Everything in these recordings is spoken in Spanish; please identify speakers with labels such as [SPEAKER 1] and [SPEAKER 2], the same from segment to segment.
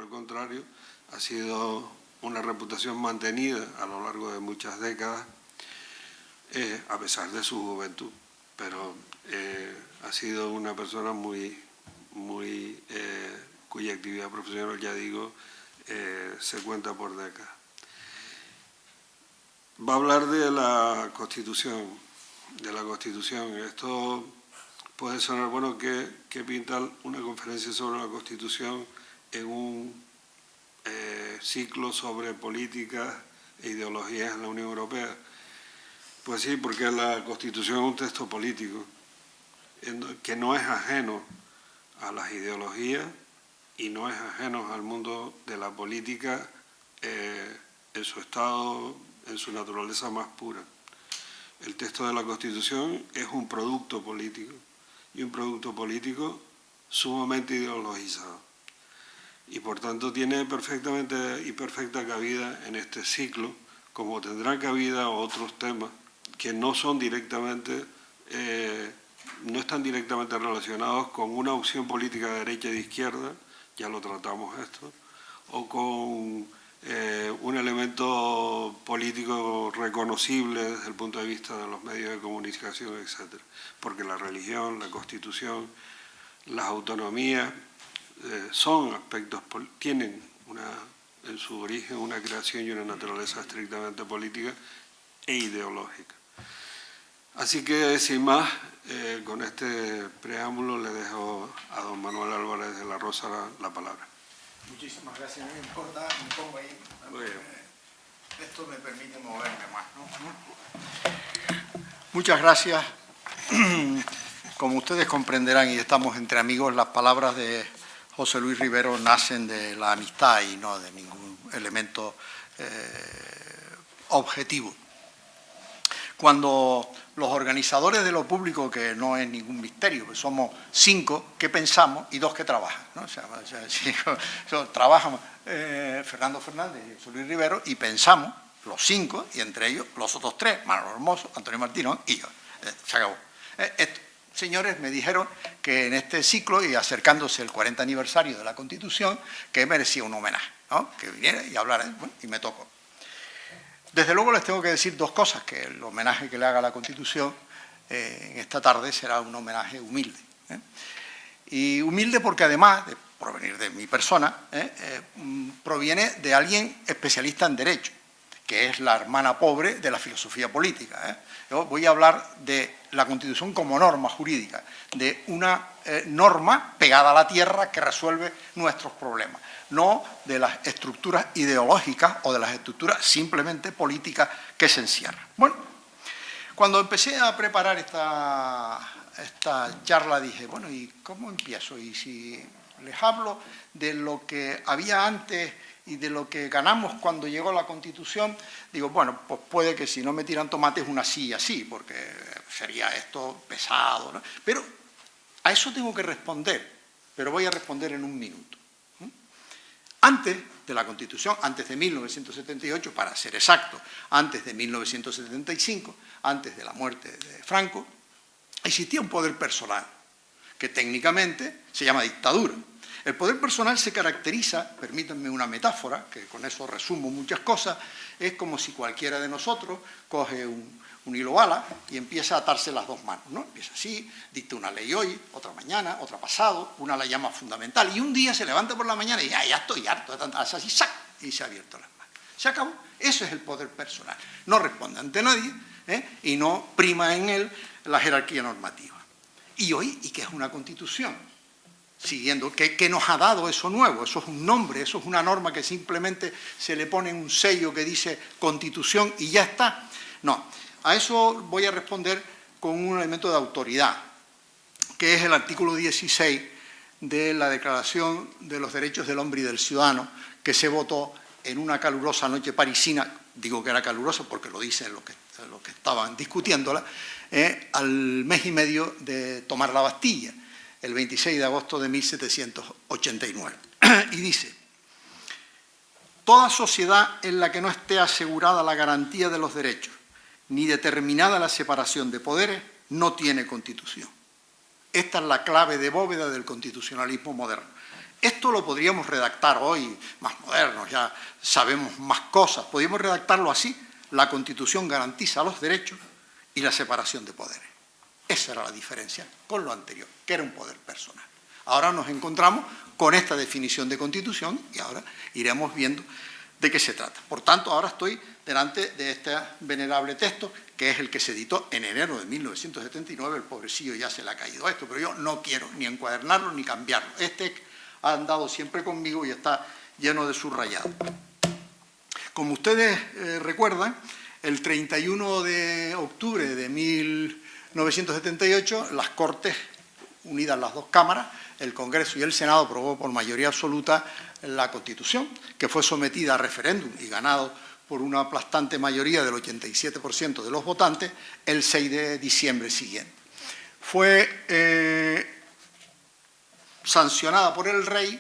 [SPEAKER 1] el contrario, ha sido una reputación mantenida a lo largo de muchas décadas, a pesar de su juventud. Pero ha sido una persona cuya actividad profesional, ya digo, se cuenta por décadas. Va a hablar de la Constitución. Esto puede sonar bueno que pinta una conferencia sobre la Constitución en un ciclo sobre políticas e ideologías en la Unión Europea. Pues sí, porque la Constitución es un texto político que no es ajeno a las ideologías y no es ajeno al mundo de la política en su estado, en su naturaleza más pura. El texto de la Constitución es un producto político y un producto político sumamente ideologizado. Y por tanto tiene perfecta cabida en este ciclo, como tendrá cabida otros temas que no son directamente, no están directamente relacionados con una opción política de derecha y de izquierda, ya lo tratamos esto, o con un elemento político reconocible desde el punto de vista de los medios de comunicación, etc. Porque la religión, la Constitución, las autonomías son aspectos, tienen en su origen una creación y una naturaleza estrictamente política e ideológica. Así que, sin más, con este preámbulo le dejo a don Manuel Álvarez de la Rosa la palabra.
[SPEAKER 2] Muchísimas gracias. No me importa, me pongo ahí. Esto me permite moverme más, ¿no? Muchas gracias. Como ustedes comprenderán, y estamos entre amigos, las palabras de José Luis Rivero nacen de la amistad y no de ningún elemento objetivo. Cuando los organizadores de lo público, que no es ningún misterio, que somos 5 que pensamos y 2 que trabajan, ¿no? Trabajamos Fernando Fernández y José Luis Rivero y pensamos los 5 y entre ellos los otros 3, Manuel Hermoso, Antonio Martínez y yo. Se acabó. Señores me dijeron que en este ciclo y acercándose el 40 aniversario de la Constitución, que merecía un homenaje, ¿no? Que viniera y hablara, bueno, y me tocó. Desde luego les tengo que decir 2 cosas, que el homenaje que le haga a la Constitución en esta tarde será un homenaje humilde. Y humilde porque además de provenir de mi persona, proviene de alguien especialista en Derecho, que es la hermana pobre de la filosofía política. Yo voy a hablar de la Constitución como norma jurídica, de una norma pegada a la tierra que resuelve nuestros problemas, no de las estructuras ideológicas o de las estructuras simplemente políticas que se encierran. Bueno, cuando empecé a preparar esta charla dije, bueno, ¿y cómo empiezo? Y si les hablo de lo que había antes y de lo que ganamos cuando llegó la Constitución, digo, bueno, pues puede que si no me tiran tomates una sí y así, porque sería esto pesado, ¿no? Pero a eso tengo que responder, pero voy a responder en un minuto. Antes de la Constitución, antes de 1978, para ser exacto, antes de 1975, antes de la muerte de Franco, existía un poder personal, que técnicamente se llama dictadura. El poder personal se caracteriza, permítanme una metáfora, que con eso resumo muchas cosas, es como si cualquiera de nosotros coge un hilo bala y empieza a atarse las 2 manos, ¿no? Empieza así, dicta una ley hoy, otra mañana, otra pasado, una la llama fundamental, y un día se levanta por la mañana y ya estoy harto de tantas, así, ¡sac!, y se ha abierto las manos. Se acabó. Eso es el poder personal. No responde ante nadie y no prima en él la jerarquía normativa. Y hoy, ¿y qué es una Constitución? Siguiendo, ¿qué nos ha dado eso nuevo? Eso es un nombre, eso es una norma que simplemente se le pone un sello que dice Constitución y ya está. No, a eso voy a responder con un elemento de autoridad, que es el artículo 16 de la Declaración de los Derechos del Hombre y del Ciudadano, que se votó en una calurosa noche parisina, digo que era calurosa porque lo dicen los que estaban discutiéndola, al mes y medio de tomar la Bastilla, el 26 de agosto de 1789. Y dice, toda sociedad en la que no esté asegurada la garantía de los derechos, ni determinada la separación de poderes, no tiene Constitución. Esta es la clave de bóveda del constitucionalismo moderno. Esto lo podríamos redactar hoy, más modernos, ya sabemos más cosas. Podríamos redactarlo así. La Constitución garantiza los derechos y la separación de poderes. Esa era la diferencia con lo anterior, que era un poder personal. Ahora nos encontramos con esta definición de Constitución y ahora iremos viendo de qué se trata. Por tanto, ahora estoy delante de este venerable texto, que es el que se editó en enero de 1979. El pobrecillo ya se le ha caído esto, pero yo no quiero ni encuadernarlo ni cambiarlo. Este ha andado siempre conmigo y está lleno de subrayados. Como ustedes recuerdan, el 31 de octubre de 1978, las Cortes, unidas las dos cámaras, el Congreso y el Senado, aprobó por mayoría absoluta la Constitución, que fue sometida a referéndum y ganado por una aplastante mayoría del 87% de los votantes el 6 de diciembre siguiente. Fue sancionada por el rey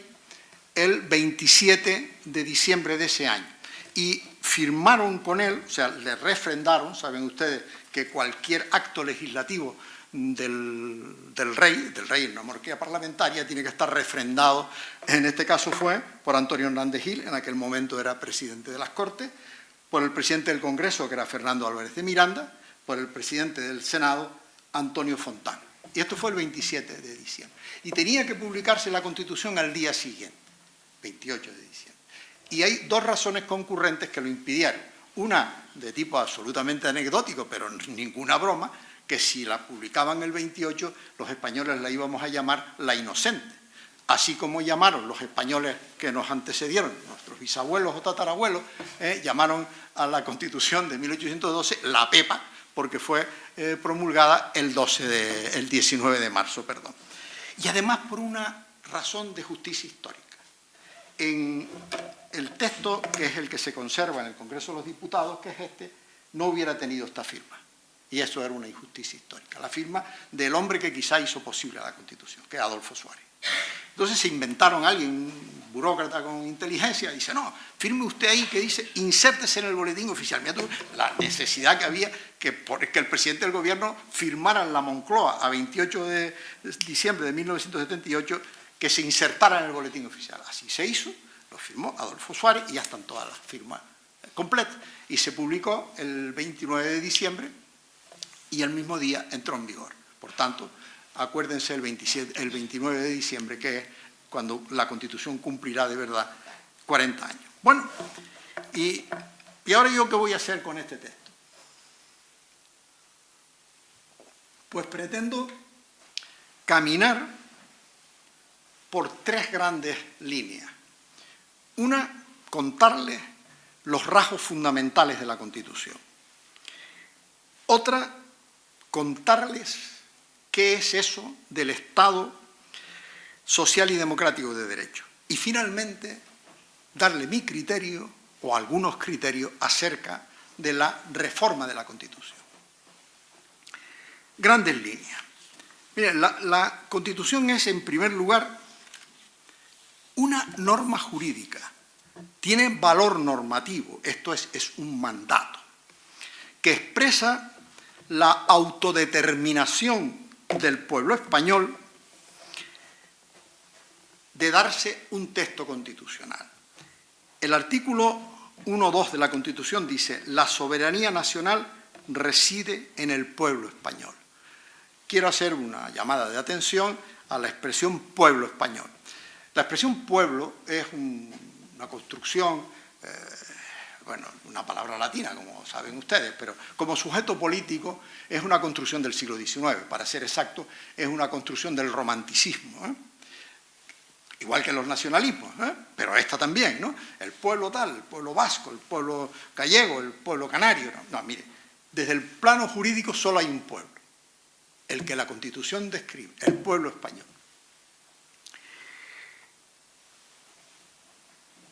[SPEAKER 2] el 27 de diciembre de ese año y firmaron con él, o sea, le refrendaron, saben ustedes que cualquier acto legislativo del rey en una monarquía parlamentaria tiene que estar refrendado. En este caso fue por Antonio Hernández Gil, en aquel momento era presidente de las Cortes, por el presidente del Congreso, que era Fernando Álvarez de Miranda, por el presidente del Senado, Antonio Fontana. Y esto fue el 27 de diciembre. Y tenía que publicarse la Constitución al día siguiente, 28 de diciembre. Y hay dos razones concurrentes que lo impidieron. Una de tipo absolutamente anecdótico, pero ninguna broma, que si la publicaban el 28, los españoles la íbamos a llamar la inocente. Así como llamaron los españoles que nos antecedieron, nuestros bisabuelos o tatarabuelos, llamaron a la Constitución de 1812 la Pepa, porque fue promulgada el 19 de marzo. Y además por una razón de justicia histórica. En el texto, que es el que se conserva en el Congreso de los Diputados, que es este, no hubiera tenido esta firma. Y eso era una injusticia histórica. La firma del hombre que quizá hizo posible la Constitución, que es Adolfo Suárez. Entonces se inventaron alguien, un burócrata con inteligencia, dice, no, firme usted ahí que dice, insértese en el boletín oficial. Mira tú la necesidad que había que el presidente del gobierno firmara en la Moncloa a 28 de diciembre de 1978 que se insertara en el boletín oficial. Así se hizo, lo firmó Adolfo Suárez y ya están todas las firmas completas. Y se publicó el 29 de diciembre y el mismo día entró en vigor. Por tanto, acuérdense el 29 de diciembre, que es cuando la Constitución cumplirá de verdad 40 años. Bueno, y ahora yo, ¿qué voy a hacer con este texto? Pues pretendo caminar por tres grandes líneas. Una, contarles los rasgos fundamentales de la Constitución. Otra, contarles qué es eso del Estado social y democrático de derecho. Y finalmente, darle mi criterio o algunos criterios acerca de la reforma de la Constitución. Grandes líneas. Miren, la Constitución es, en primer lugar, una norma jurídica. Tiene valor normativo, esto es un mandato, que expresa la autodeterminación del pueblo español de darse un texto constitucional. El artículo 1.2 de la Constitución dice: la soberanía nacional reside en el pueblo español. Quiero hacer una llamada de atención a la expresión pueblo español. La expresión pueblo es una construcción, bueno, una palabra latina, como saben ustedes, pero como sujeto político es una construcción del siglo XIX. Para ser exacto, es una construcción del romanticismo, igual que los nacionalismos, pero esta también, ¿no? El pueblo tal, el pueblo vasco, el pueblo gallego, el pueblo canario. No, mire, desde el plano jurídico solo hay un pueblo, el que la Constitución describe, el pueblo español.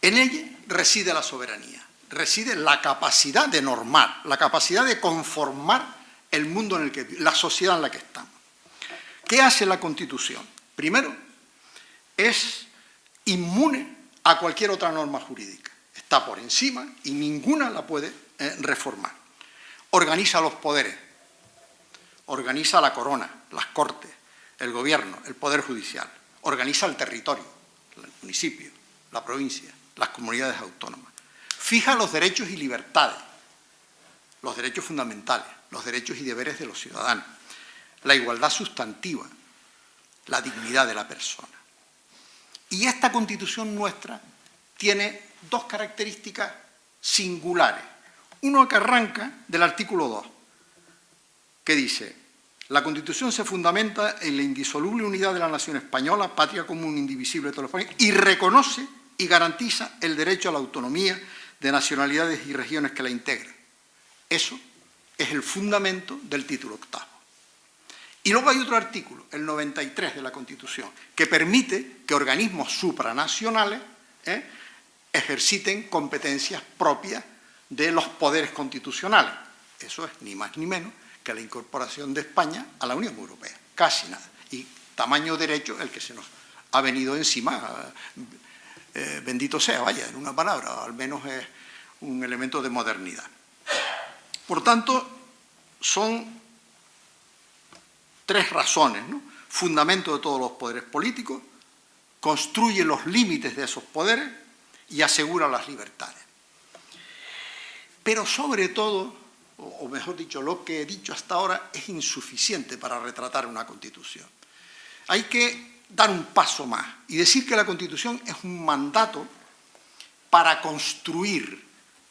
[SPEAKER 2] En ella reside la soberanía, reside la capacidad de normar, la capacidad de conformar el mundo en el que vivimos, la sociedad en la que estamos. ¿Qué hace la Constitución? Primero, es inmune a cualquier otra norma jurídica. Está por encima y ninguna la puede reformar. Organiza los poderes, organiza la corona, las cortes, el gobierno, el poder judicial, organiza el territorio, el municipio, la provincia, las comunidades autónomas, fija los derechos y libertades, los derechos fundamentales, los derechos y deberes de los ciudadanos, la igualdad sustantiva, la dignidad de la persona. Y esta Constitución nuestra tiene dos características singulares. Uno que arranca del artículo 2, que dice: la Constitución se fundamenta en la indisoluble unidad de la nación española, patria común indivisible de todos los españoles, y reconoce y garantiza el derecho a la autonomía de nacionalidades y regiones que la integran. Eso es el fundamento del título octavo. Y luego hay otro artículo, el 93 de la Constitución, que permite que organismos supranacionales ejerciten competencias propias de los poderes constitucionales. Eso es ni más ni menos que la incorporación de España a la Unión Europea, casi nada. Y tamaño derecho el que se nos ha venido encima, bendito sea, vaya, en una palabra, al menos es un elemento de modernidad. Por tanto, son tres razones, ¿no? Fundamento de todos los poderes políticos, construye los límites de esos poderes y asegura las libertades. Pero sobre todo, o mejor dicho, lo que he dicho hasta ahora es insuficiente para retratar una Constitución. Hay que dar un paso más y decir que la Constitución es un mandato para construir,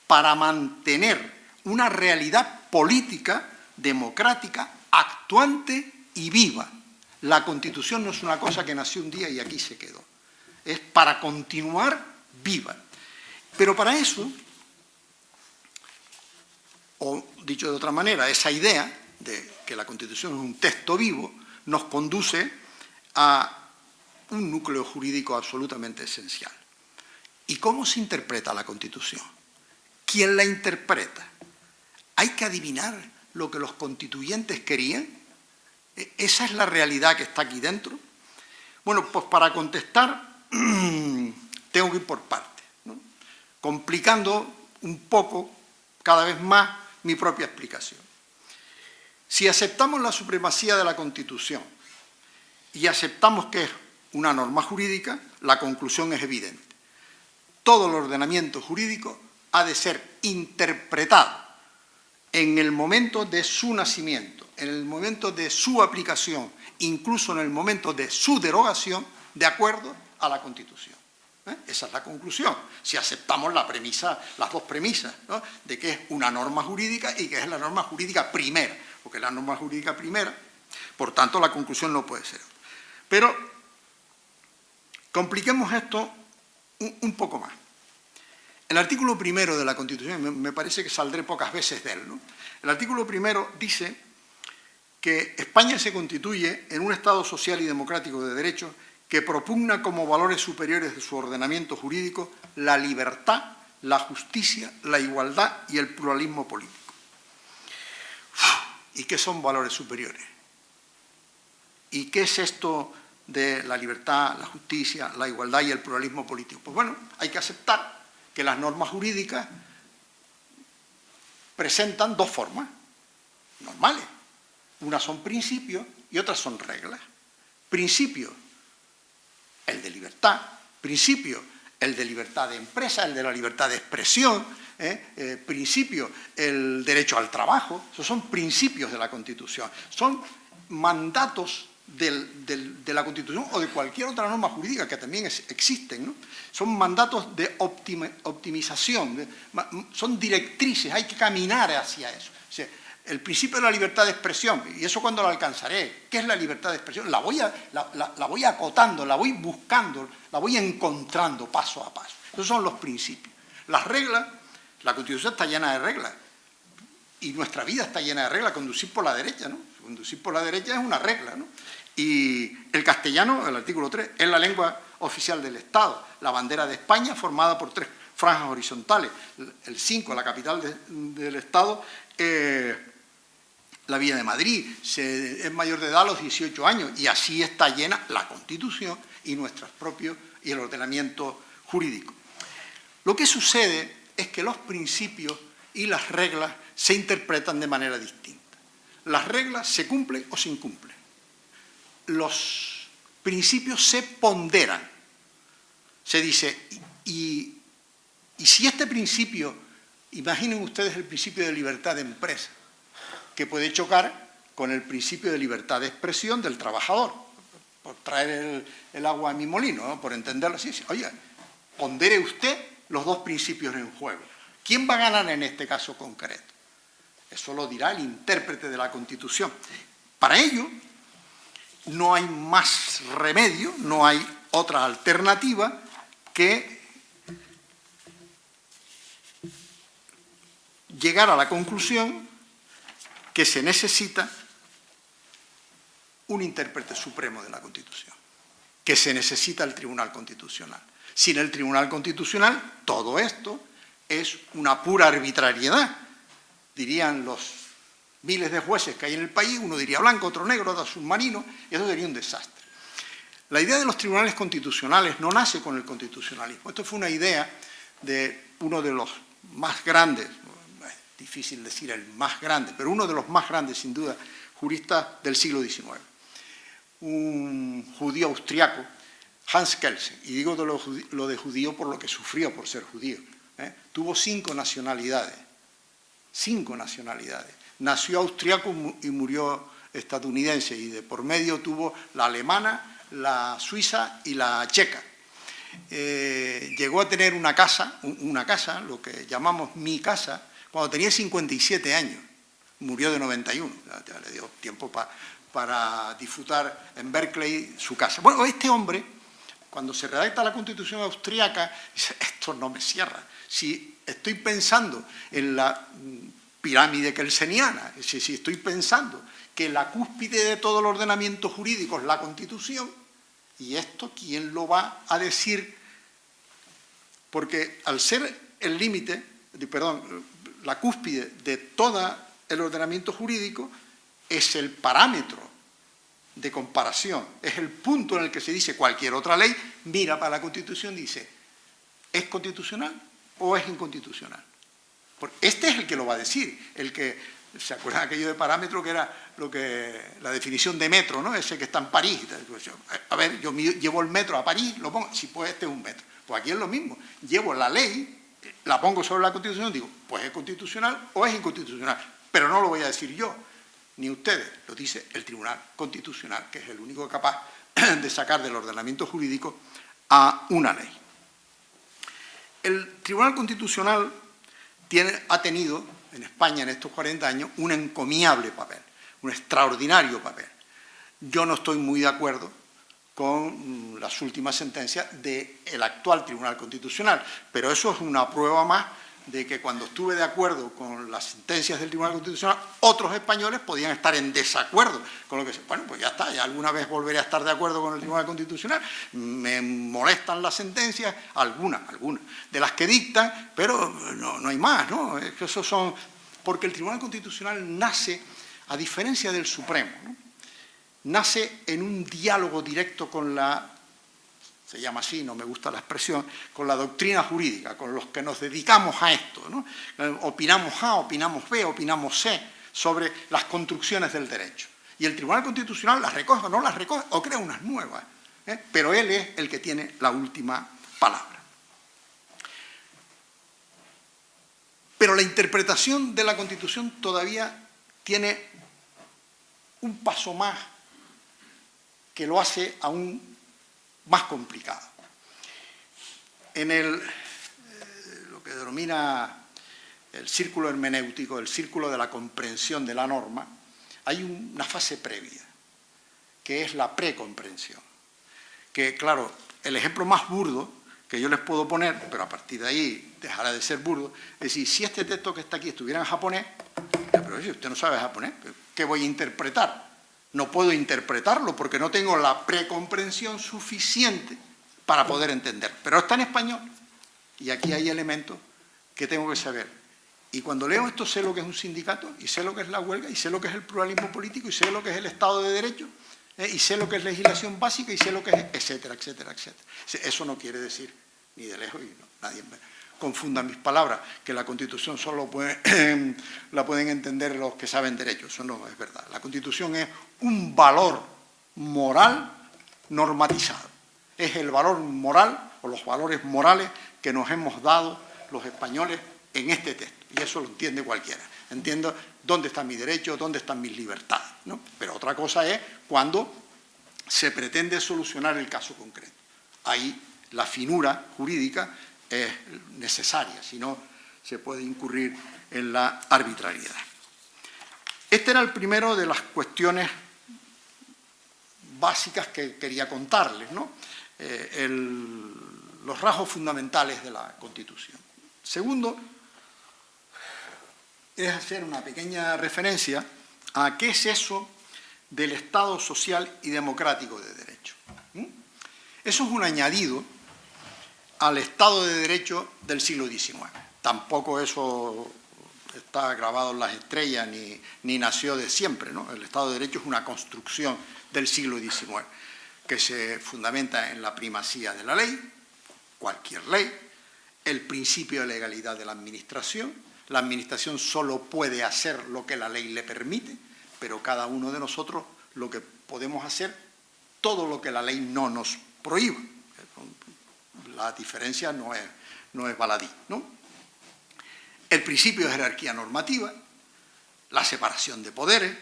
[SPEAKER 2] para mantener una realidad política, democrática, actuante y viva. La Constitución no es una cosa que nació un día y aquí se quedó. Es para continuar viva. Pero para eso, o dicho de otra manera, esa idea de que la Constitución es un texto vivo, nos conduce a un núcleo jurídico absolutamente esencial. ¿Y cómo se interpreta la Constitución? ¿Quién la interpreta? ¿Hay que adivinar lo que los constituyentes querían? ¿Esa es la realidad que está aquí dentro? Bueno, pues para contestar tengo que ir por partes, ¿no? Complicando un poco, cada vez más, mi propia explicación. Si aceptamos la supremacía de la Constitución y aceptamos que es una norma jurídica, la conclusión es evidente. Todo el ordenamiento jurídico ha de ser interpretado en el momento de su nacimiento, en el momento de su aplicación, incluso en el momento de su derogación, de acuerdo a la Constitución. Esa es la conclusión, si aceptamos la premisa, las dos premisas, ¿no? De que es una norma jurídica y que es la norma jurídica primera, porque es la norma jurídica primera, por tanto la conclusión no puede ser otra. Pero compliquemos esto un poco más. El artículo primero de la Constitución, me parece que saldré pocas veces de él, ¿no? El artículo primero dice que España se constituye en un Estado social y democrático de derecho que propugna como valores superiores de su ordenamiento jurídico la libertad, la justicia, la igualdad y el pluralismo político. ¿Y qué son valores superiores? ¿Y qué es esto de la libertad, la justicia, la igualdad y el pluralismo político? Pues bueno, hay que aceptar que las normas jurídicas presentan dos formas normales. Unas son principios y otras son reglas. Principios, el de libertad. Principio, el de libertad de empresa, el de la libertad de expresión. Principio, el derecho al trabajo. Esos son principios de la Constitución. Son mandatos de la Constitución o de cualquier otra norma jurídica que también existen, ¿no? Son mandatos de optimización, son directrices, hay que caminar hacia eso. O sea, el principio de la libertad de expresión, y eso cuando lo alcanzaré, ¿qué es la libertad de expresión? La voy acotando, la voy buscando, la voy encontrando paso a paso. Esos son los principios. Las reglas, la Constitución está llena de reglas, y nuestra vida está llena de reglas. Conducir por la derecha, ¿no? Conducir por la derecha es una regla, ¿no? Y el castellano, el artículo 3, es la lengua oficial del Estado. La bandera de España, formada por 3 franjas horizontales. El 5, la capital del Estado, la Villa de Madrid. Es mayor de edad a los 18 años. Y así está llena la Constitución y nuestros propios y el ordenamiento jurídico. Lo que sucede es que los principios y las reglas se interpretan de manera distinta. Las reglas se cumplen o se incumplen. los principios se ponderan. Se dice, y si este principio, imaginen ustedes el principio de libertad de empresa, que puede chocar con el principio de libertad de expresión del trabajador, por traer el agua a mi molino, ¿no? Por entenderlo así. Oye, pondere usted los dos principios en juego. ¿Quién va a ganar en este caso concreto? Eso lo dirá el intérprete de la Constitución. Para ello, no hay más remedio, no hay otra alternativa que llegar a la conclusión que se necesita un intérprete supremo de la Constitución, que se necesita el Tribunal Constitucional. Sin el Tribunal Constitucional, todo esto es una pura arbitrariedad. Dirían los miles de jueces que hay en el país, uno diría blanco, otro negro, otro submarino, y eso sería un desastre. La idea de los tribunales constitucionales no nace con el constitucionalismo. Esto fue una idea de uno de los más grandes, es difícil decir el más grande, pero uno de los más grandes, sin duda, juristas del siglo XIX. Un judío austriaco, Hans Kelsen, y digo lo de judío por lo que sufrió por ser judío. Tuvo 5 nacionalidades. 5 nacionalidades. Nació austriaco y murió estadounidense, y de por medio tuvo la alemana, la suiza y la checa. Llegó a tener una casa, lo que llamamos mi casa, cuando tenía 57 años. Murió de 91, ya le dio tiempo para disfrutar en Berkeley su casa. Bueno, este hombre, cuando se redacta la Constitución austriaca, dice, esto no me cierra. Si estoy pensando en la pirámide kelseniana, si estoy pensando que la cúspide de todo el ordenamiento jurídico es la Constitución, ¿y esto quién lo va a decir? Porque al ser el límite, la cúspide de todo el ordenamiento jurídico, es el parámetro de comparación, es el punto en el que se dice cualquier otra ley, mira para la Constitución y dice, ¿es constitucional o es inconstitucional? Porque este es el que lo va a decir, el que, ¿se acuerdan aquello de parámetro que era la definición de metro, ¿no? Ese que está en París. A ver, yo llevo el metro a París, lo pongo, si pues este es un metro. Pues aquí es lo mismo, llevo la ley, la pongo sobre la Constitución, digo, pues es constitucional o es inconstitucional, pero no lo voy a decir yo, ni ustedes, lo dice el Tribunal Constitucional, que es el único capaz de sacar del ordenamiento jurídico a una ley. El Tribunal Constitucional ha tenido en España en estos 40 años un encomiable papel, un extraordinario papel. Yo no estoy muy de acuerdo con las últimas sentencias del actual Tribunal Constitucional, pero eso es una prueba más de que cuando estuve de acuerdo con las sentencias del Tribunal Constitucional, otros españoles podían estar en desacuerdo con lo que se... Bueno, pues ya está, ya alguna vez volveré a estar de acuerdo con el Tribunal Constitucional. Me molestan las sentencias, algunas de las que dictan, pero no hay más, ¿no? Es que esos son... Porque el Tribunal Constitucional nace, a diferencia del Supremo, ¿no? Nace en un diálogo directo con la... se llama así, no me gusta la expresión, con la doctrina jurídica, con los que nos dedicamos a esto, ¿no? Opinamos A, opinamos B, opinamos C, sobre las construcciones del derecho. Y el Tribunal Constitucional las recoge o no las recoge, o crea unas nuevas, pero él es el que tiene la última palabra. Pero la interpretación de la Constitución todavía tiene un paso más que lo hace aún más complicado. En lo que denomina el círculo hermenéutico, el círculo de la comprensión de la norma, hay una fase previa, que es la precomprensión. Que, claro, el ejemplo más burdo que yo les puedo poner, pero a partir de ahí dejará de ser burdo, es decir, si este texto que está aquí estuviera en japonés, pero si usted no sabe japonés, ¿qué voy a interpretar? No puedo interpretarlo porque no tengo la precomprensión suficiente para poder entender. Pero está en español y aquí hay elementos que tengo que saber. Y cuando leo esto sé lo que es un sindicato, y sé lo que es la huelga, y sé lo que es el pluralismo político, y sé lo que es el Estado de Derecho, y sé lo que es legislación básica, y sé lo que es etcétera, etcétera, etcétera. Eso no quiere decir, ni de lejos, y no, nadie me confunda mis palabras, que la Constitución solo la pueden entender los que saben derecho. Eso no es verdad. La Constitución es un valor moral normatizado. Es el valor moral o los valores morales que nos hemos dado los españoles en este texto. Y eso lo entiende cualquiera. Entiendo dónde están mis derechos, dónde están mis libertades, ¿no? Pero otra cosa es cuando se pretende solucionar el caso concreto. Ahí la finura jurídica es necesaria, si no se puede incurrir en la arbitrariedad. Este era el primero de las cuestiones básicas que quería contarles, ¿no? Los rasgos fundamentales de la Constitución. Segundo, es hacer una pequeña referencia a qué es eso del Estado social y democrático de derecho. Eso es un añadido al Estado de Derecho del siglo XIX. Tampoco eso está grabado en las estrellas ni nació de siempre, ¿no? El Estado de Derecho es una construcción del siglo XIX que se fundamenta en la primacía de la ley, cualquier ley, el principio de legalidad de la administración solo puede hacer lo que la ley le permite, pero cada uno de nosotros lo que podemos hacer, todo lo que la ley no nos prohíba. La diferencia no es baladí, ¿no? El principio de jerarquía normativa, la separación de poderes,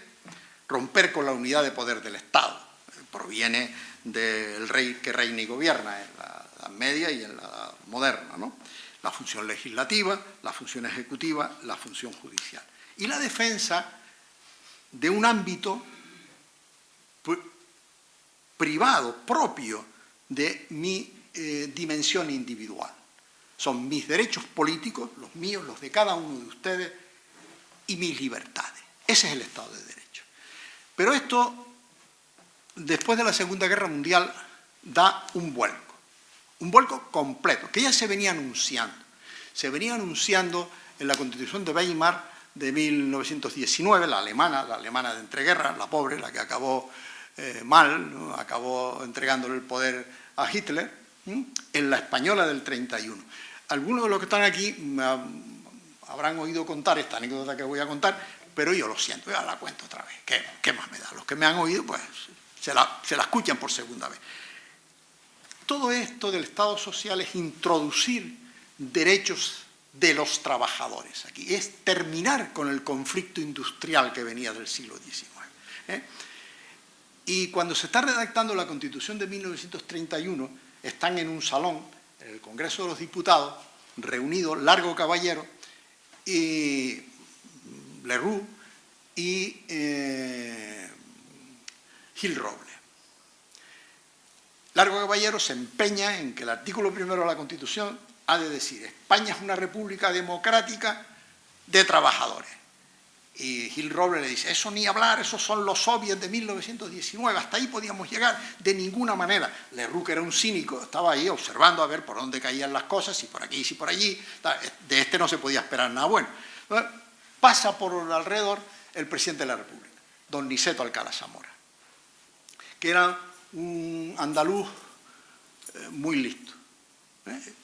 [SPEAKER 2] romper con la unidad de poder del Estado, proviene del rey que reina y gobierna en la Edad Media y en la Edad Moderna, ¿no? La función legislativa, la función ejecutiva, la función judicial. Y la defensa de un ámbito privado, propio de mi dimensión individual. Son mis derechos políticos, los míos, los de cada uno de ustedes, y mis libertades. Ese es el Estado de Derecho. Pero esto, después de la Segunda Guerra Mundial, da un vuelco completo, que ya se venía anunciando. Se venía anunciando en la Constitución de Weimar de 1919, la alemana de entreguerras, la pobre, la que acabó mal, ¿no? Acabó entregándole el poder a Hitler, en la española del 31. Algunos de los que están aquí habrán oído contar esta anécdota que voy a contar, pero yo lo siento, ya la cuento otra vez. ¿Qué más me da? Los que me han oído, pues se la escuchan por segunda vez. Todo esto del Estado social es introducir derechos de los trabajadores aquí, es terminar con el conflicto industrial que venía del siglo XIX. Y cuando se está redactando la Constitución de 1931, están en un salón, en el Congreso de los Diputados, reunidos Largo Caballero y Lerroux y Gil Robles. Largo Caballero se empeña en que el artículo 1 de la Constitución ha de decir: España es una república democrática de trabajadores. Y Gil Robles le dice: eso ni hablar, esos son los soviets de 1919, hasta ahí podíamos llegar de ninguna manera. Lerroux, que era un cínico, estaba ahí observando a ver por dónde caían las cosas, si por aquí, si por allí. De este no se podía esperar nada bueno. Pasa por alrededor el presidente de la República, don Niceto Alcalá Zamora, que era un andaluz muy listo.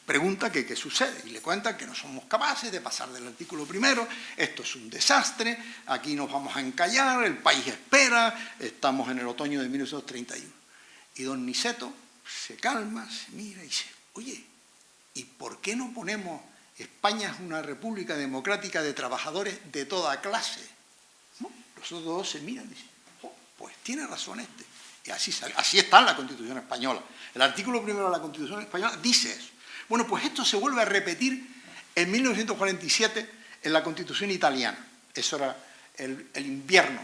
[SPEAKER 2] Pregunta que qué sucede y le cuentan que no somos capaces de pasar del artículo 1, esto es un desastre, aquí nos vamos a encallar, el país espera, estamos en el otoño de 1931. Y don Niceto se calma, se mira y dice: oye, ¿y por qué no ponemos España es una república democrática de trabajadores de toda clase? ¿No? Los otros dos se miran y dicen: oh, pues tiene razón este. Y así está en la Constitución española. El artículo 1 de la Constitución española dice eso. Bueno, pues esto se vuelve a repetir en 1947 en la Constitución italiana. Eso era el invierno.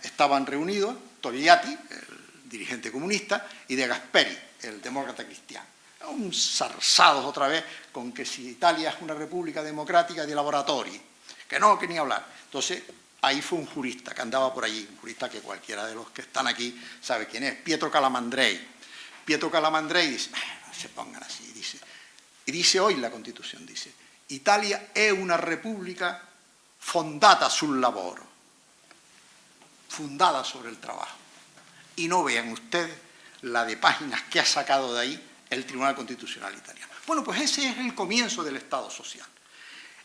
[SPEAKER 2] Estaban reunidos Togliatti, el dirigente comunista, y De Gasperi, el demócrata cristiano. Un zarzados otra vez con que si Italia es una república democrática de laboratorio, que no, que ni hablar. Entonces, ahí fue un jurista que andaba por allí, un jurista que cualquiera de los que están aquí sabe quién es, Pietro Calamandrei. Pietro Calamandrei dice: no se pongan así, dice. Y dice hoy la Constitución, dice: Italia è una repubblica fondata sul lavoro, fundada sobre el trabajo. Y no vean ustedes la de páginas que ha sacado de ahí el Tribunal Constitucional italiano. Bueno, pues ese es el comienzo del Estado social.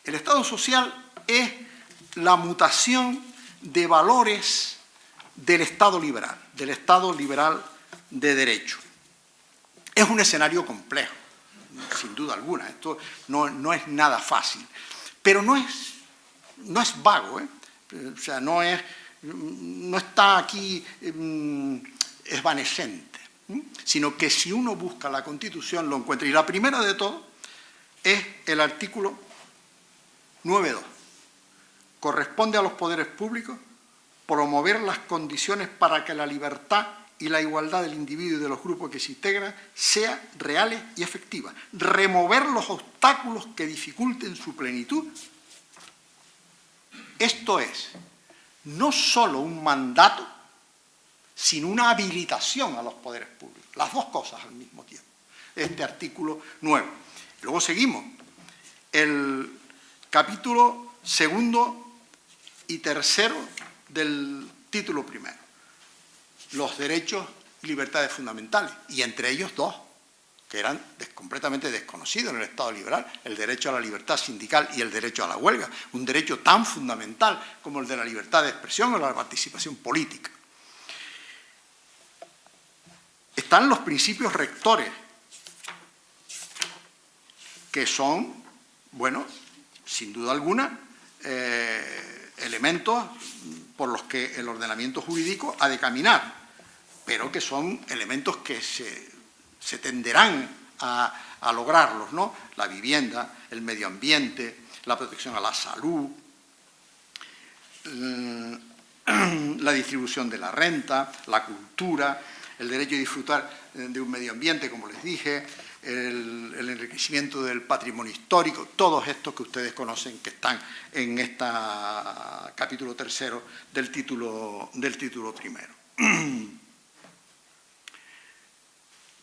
[SPEAKER 2] El Estado social es la mutación de valores del Estado liberal de derecho. Es un escenario complejo, sin duda alguna. Esto no es nada fácil, pero no es vago, ¿eh? O sea, no está aquí esvanecente, sino que si uno busca la Constitución lo encuentra. Y la primera de todo es el artículo 9.2. Corresponde a los poderes públicos promover las condiciones para que la libertad y la igualdad del individuo y de los grupos que se integran sean reales y efectivas. Remover los obstáculos que dificulten su plenitud. Esto es no solo un mandato, sino una habilitación a los poderes públicos. Las dos cosas al mismo tiempo. Este artículo 9. Luego seguimos. El capítulo 2 y 3 del título 1. Los derechos y libertades fundamentales. Y entre ellos dos, que eran completamente desconocidos en el Estado liberal, el derecho a la libertad sindical y el derecho a la huelga, un derecho tan fundamental como el de la libertad de expresión o la participación política. Están los principios rectores, que son, bueno, sin duda alguna, elementos por los que el ordenamiento jurídico ha de caminar, pero que son elementos que se tenderán a lograrlos, ¿no? La vivienda, el medio ambiente, la protección a la salud, la distribución de la renta, la cultura, el derecho a disfrutar de un medio ambiente, como les dije, el enriquecimiento del patrimonio histórico, todos estos que ustedes conocen que están en este capítulo 3 del título 1.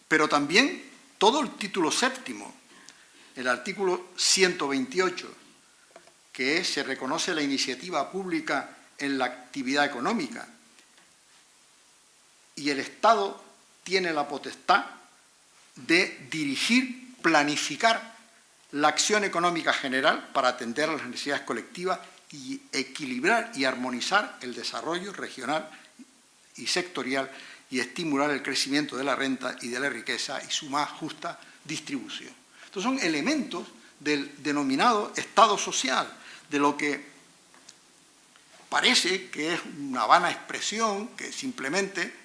[SPEAKER 2] Pero también todo el título 7, el artículo 128, que se reconoce la iniciativa pública en la actividad económica, y el Estado tiene la potestad de dirigir, planificar la acción económica general para atender a las necesidades colectivas y equilibrar y armonizar el desarrollo regional y sectorial y estimular el crecimiento de la renta y de la riqueza y su más justa distribución. Estos son elementos del denominado Estado social, de lo que parece que es una vana expresión que simplemente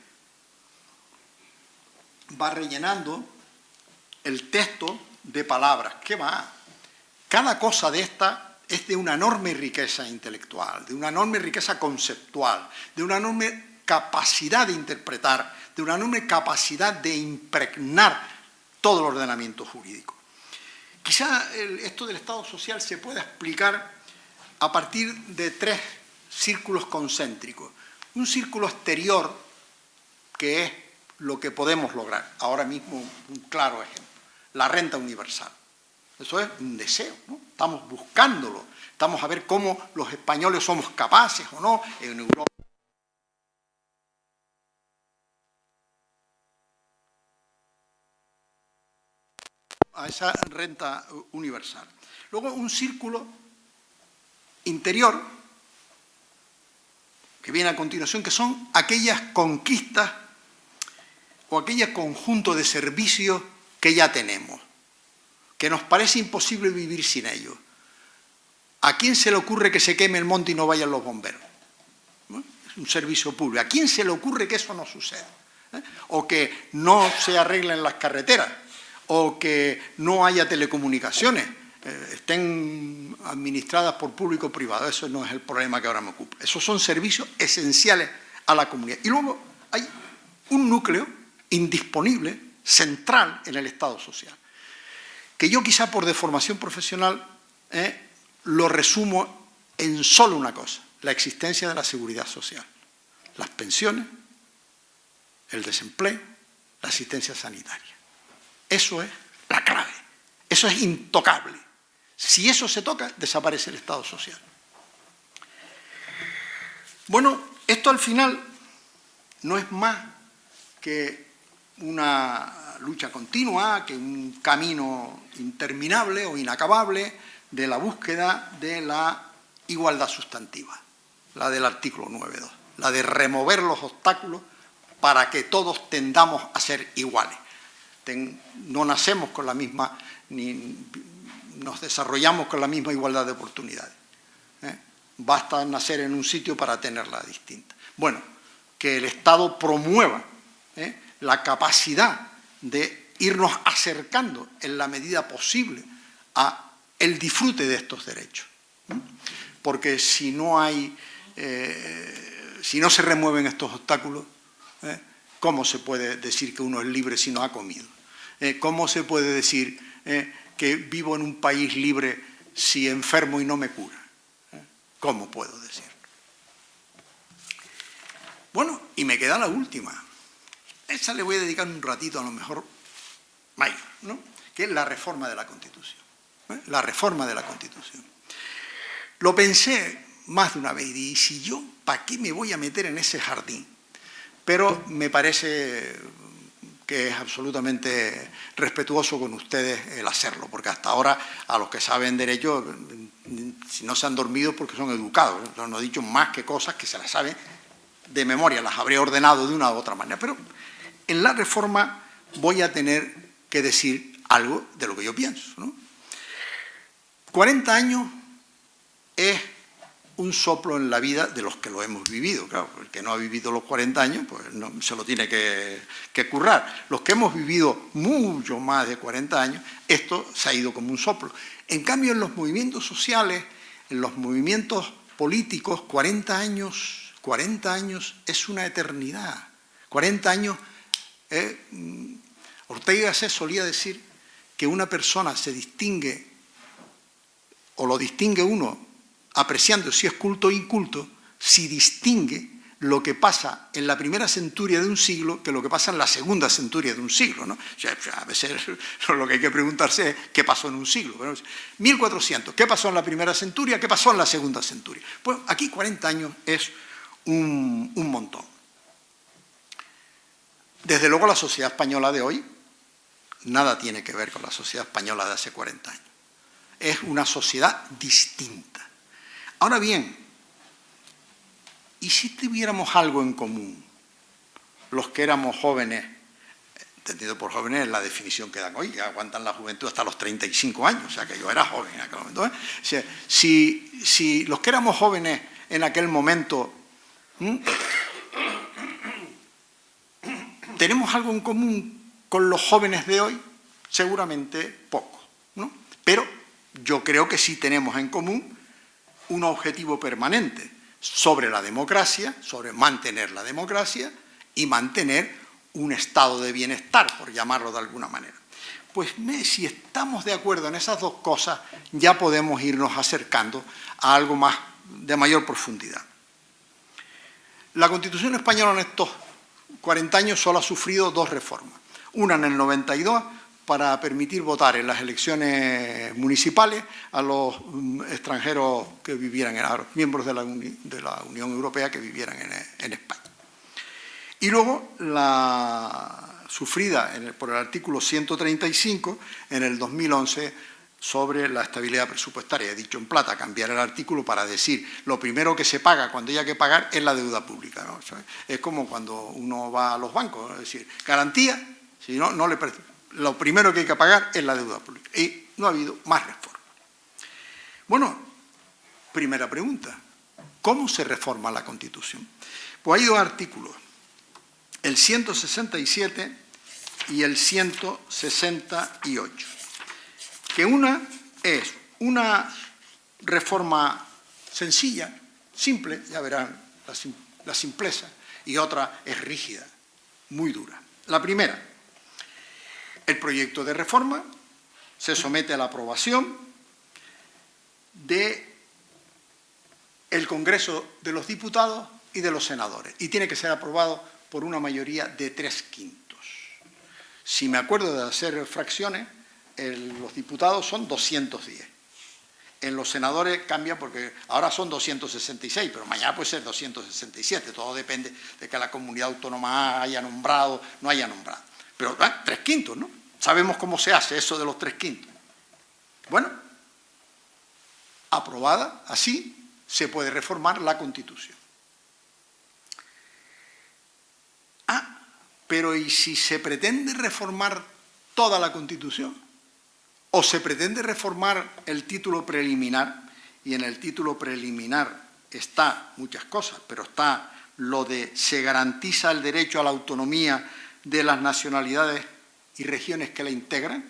[SPEAKER 2] va rellenando el texto de palabras. ¿Qué va? Cada cosa de esta es de una enorme riqueza intelectual, de una enorme riqueza conceptual, de una enorme capacidad de interpretar, de una enorme capacidad de impregnar todo el ordenamiento jurídico. Quizá esto del Estado social se pueda explicar a partir de 3 círculos concéntricos. Un círculo exterior, que es lo que podemos lograr. Ahora mismo, un claro ejemplo, la renta universal. Eso es un deseo, ¿no? Estamos buscándolo, estamos a ver cómo los españoles somos capaces o no en Europa. A esa renta universal. Luego un círculo interior, que viene a continuación, que son aquellas conquistas o aquel conjunto de servicios que ya tenemos, que nos parece imposible vivir sin ellos. ¿A quién se le ocurre que se queme el monte y no vayan los bomberos? ¿No? Es un servicio público. ¿A quién se le ocurre que eso no suceda? O que no se arreglen las carreteras, o que no haya telecomunicaciones, estén administradas por público o privado. Eso no es el problema que ahora me ocupa. Esos son servicios esenciales a la comunidad. Y luego hay un núcleo indisponible, central en el Estado social, que yo quizá por deformación profesional lo resumo en solo una cosa: la existencia de la seguridad social, las pensiones, el desempleo, la asistencia sanitaria. Eso es la clave, eso es intocable. Si eso se toca, desaparece el Estado social. Bueno, esto al final no es más que una lucha continua, que un camino interminable o inacabable de la búsqueda de la igualdad sustantiva, la del artículo 9.2. la de remover los obstáculos para que todos tendamos a ser iguales. No nacemos con la misma, ni nos desarrollamos con la misma igualdad de oportunidades. Basta nacer en un sitio para tenerla distinta. Bueno, que el Estado promueva la capacidad de irnos acercando en la medida posible a el disfrute de estos derechos. Porque si no se remueven estos obstáculos, ¿cómo se puede decir que uno es libre si no ha comido? ¿Cómo se puede decir que vivo en un país libre si enfermo y no me cura? ¿Cómo puedo decirlo? Bueno, y me queda la última. Esa le voy a dedicar un ratito a lo mejor mayor, ¿no? Que es la reforma de la Constitución. La reforma de la Constitución. Lo pensé más de una vez y dije, si yo, ¿para qué me voy a meter en ese jardín? Pero me parece que es absolutamente respetuoso con ustedes el hacerlo, porque hasta ahora a los que saben derecho, si no se han dormido porque son educados, no he dicho más que cosas que se las saben de memoria, las habré ordenado de una u otra manera, pero en la reforma voy a tener que decir algo de lo que yo pienso, ¿no? 40 años es un soplo en la vida de los que lo hemos vivido. Claro, el que no ha vivido los 40 años, pues no, se lo tiene que currar. Los que hemos vivido mucho más de 40 años, esto se ha ido como un soplo. En cambio, en los movimientos sociales, en los movimientos políticos, 40 años es una eternidad. 40 años, Ortega y Gasset solía decir que una persona se distingue, o lo distingue uno, apreciando si es culto o inculto, si distingue lo que pasa en la primera centuria de un siglo que lo que pasa en la segunda centuria de un siglo, ¿no? O sea, a veces lo que hay que preguntarse es qué pasó en un siglo. Pero 1400, ¿qué pasó en la primera centuria? ¿Qué pasó en la segunda centuria? Pues aquí 40 años es un montón. Desde luego la sociedad española de hoy nada tiene que ver con la sociedad española de hace 40 años. Es una sociedad distinta. Ahora bien, ¿y si tuviéramos algo en común? Los que éramos jóvenes, entendido por jóvenes es la definición que dan hoy, que aguantan la juventud hasta los 35 años, o sea que yo era joven en aquel momento. O sea, si los que éramos jóvenes en aquel momento tenemos algo en común con los jóvenes de hoy, seguramente poco, ¿no? Pero yo creo que sí tenemos en común un objetivo permanente sobre la democracia, sobre mantener la democracia y mantener un estado de bienestar, por llamarlo de alguna manera. Pues si estamos de acuerdo en esas dos cosas, ya podemos irnos acercando a algo más de mayor profundidad. La Constitución española en estos 40 años solo ha sufrido dos reformas. Una en el 92, para permitir votar en las elecciones municipales a los extranjeros que vivieran, a los miembros de la Unión Europea que vivieran en España. Y luego la sufrida por el artículo 135 en el 2011 sobre la estabilidad presupuestaria. He dicho en plata, cambiar el artículo para decir lo primero que se paga cuando haya que pagar es la deuda pública, ¿no? Es como cuando uno va a los bancos, es decir, garantía, si no, no le presta. Lo primero que hay que pagar es la deuda pública. Y no ha habido más reforma. Bueno, primera pregunta. ¿Cómo se reforma la Constitución? Pues hay dos artículos, el 167 y el 168. Que una es una reforma sencilla, simple, ya verán la simpleza, y otra es rígida, muy dura. La primera, el proyecto de reforma se somete a la aprobación del Congreso de los Diputados y de los senadores, y tiene que ser aprobado por una mayoría de 3/5. Si me acuerdo de hacer fracciones, los diputados son 210. En los senadores cambia porque ahora son 266, pero mañana puede ser 267. Todo depende de que la comunidad autónoma haya nombrado, no haya nombrado. Pero 3/5, ¿no? Sabemos cómo se hace eso de los 3/5. Bueno, aprobada, así se puede reformar la Constitución. Pero ¿y si se pretende reformar toda la Constitución? ¿O se pretende reformar el título preliminar? Y en el título preliminar está muchas cosas, pero está lo de se garantiza el derecho a la autonomía de las nacionalidades y regiones que la integran.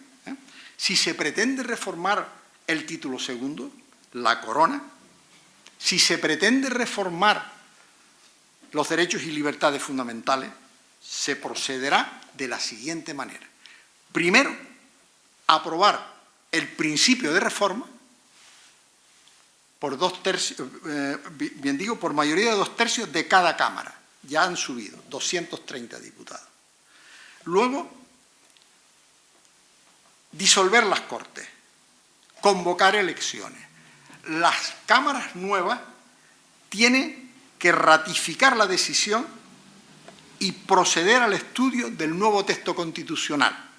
[SPEAKER 2] Si se pretende reformar el título segundo, la corona, si se pretende reformar los derechos y libertades fundamentales, se procederá de la siguiente manera. Primero, aprobar el principio de reforma por por mayoría de 2/3 de cada Cámara. Ya han subido 230 diputados. Luego, disolver las Cortes, convocar elecciones. Las cámaras nuevas tienen que ratificar la decisión y proceder al estudio del nuevo texto constitucional.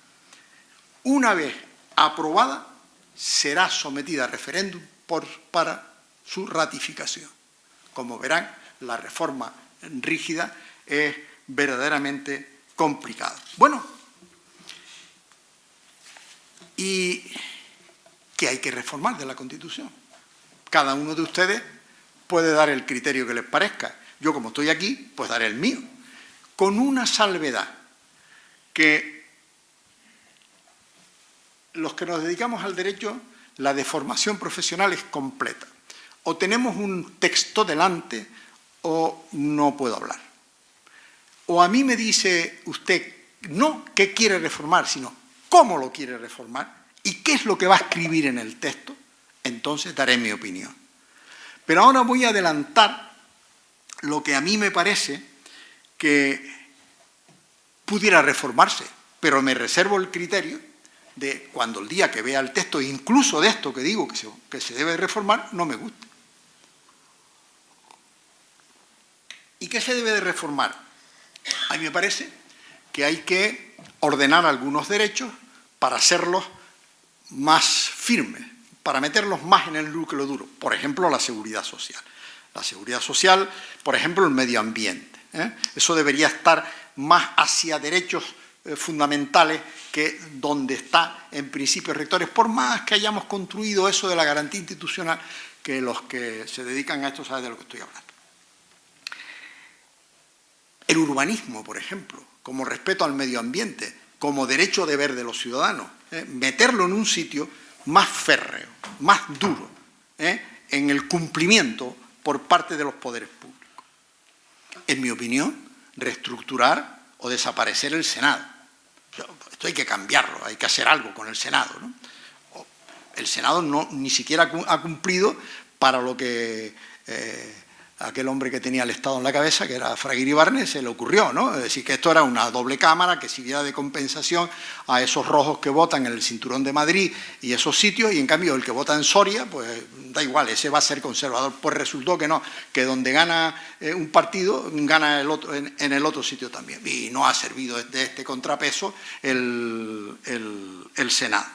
[SPEAKER 2] Una vez aprobada, será sometida a referéndum para su ratificación. Como verán, la reforma rígida es verdaderamente complicada. Bueno, ¿y qué hay que reformar de la Constitución? Cada uno de ustedes puede dar el criterio que les parezca. Yo, como estoy aquí, pues daré el mío. Con una salvedad, que los que nos dedicamos al derecho, la deformación profesional es completa. O tenemos un texto delante o no puedo hablar. O a mí me dice usted, no qué quiere reformar, sino cómo lo quiere reformar y qué es lo que va a escribir en el texto, entonces daré mi opinión. Pero ahora voy a adelantar lo que a mí me parece que pudiera reformarse, pero me reservo el criterio de cuando el día que vea el texto, incluso de esto que digo que se debe reformar, no me guste. ¿Y qué se debe de reformar? A mí me parece que hay que ordenar algunos derechos para hacerlos más firmes, para meterlos más en el núcleo duro. Por ejemplo, la seguridad social. La seguridad social, por ejemplo, el medio ambiente. Eso debería estar más hacia derechos fundamentales que donde está en principios rectores, por más que hayamos construido eso de la garantía institucional, que los que se dedican a esto saben de lo que estoy hablando. El urbanismo, por ejemplo, como respeto al medio ambiente, como derecho deber de los ciudadanos, meterlo en un sitio más férreo, más duro, en el cumplimiento por parte de los poderes públicos. En mi opinión, reestructurar o desaparecer el Senado. Esto hay que cambiarlo, hay que hacer algo con el Senado, ¿no? El Senado ni siquiera ha cumplido para lo que aquel hombre que tenía el Estado en la cabeza, que era Fraguir Ibarne, se le ocurrió, ¿no? Es decir, que esto era una doble cámara que sirviera de compensación a esos rojos que votan en el Cinturón de Madrid y esos sitios, y en cambio el que vota en Soria, pues da igual, ese va a ser conservador. Pues resultó que no, que donde gana un partido, gana el otro, en el otro sitio también. Y no ha servido de este contrapeso el Senado.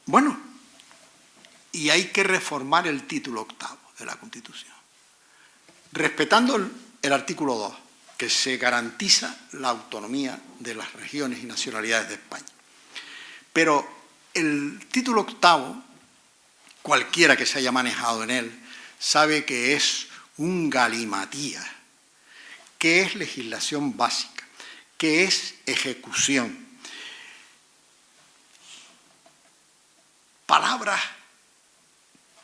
[SPEAKER 2] Bueno, y hay que reformar el título 8º de la Constitución, respetando el artículo 2, que se garantiza la autonomía de las regiones y nacionalidades de España. Pero el título 8º, cualquiera que se haya manejado en él, sabe que es un galimatías, que es legislación básica, que es ejecución. Palabras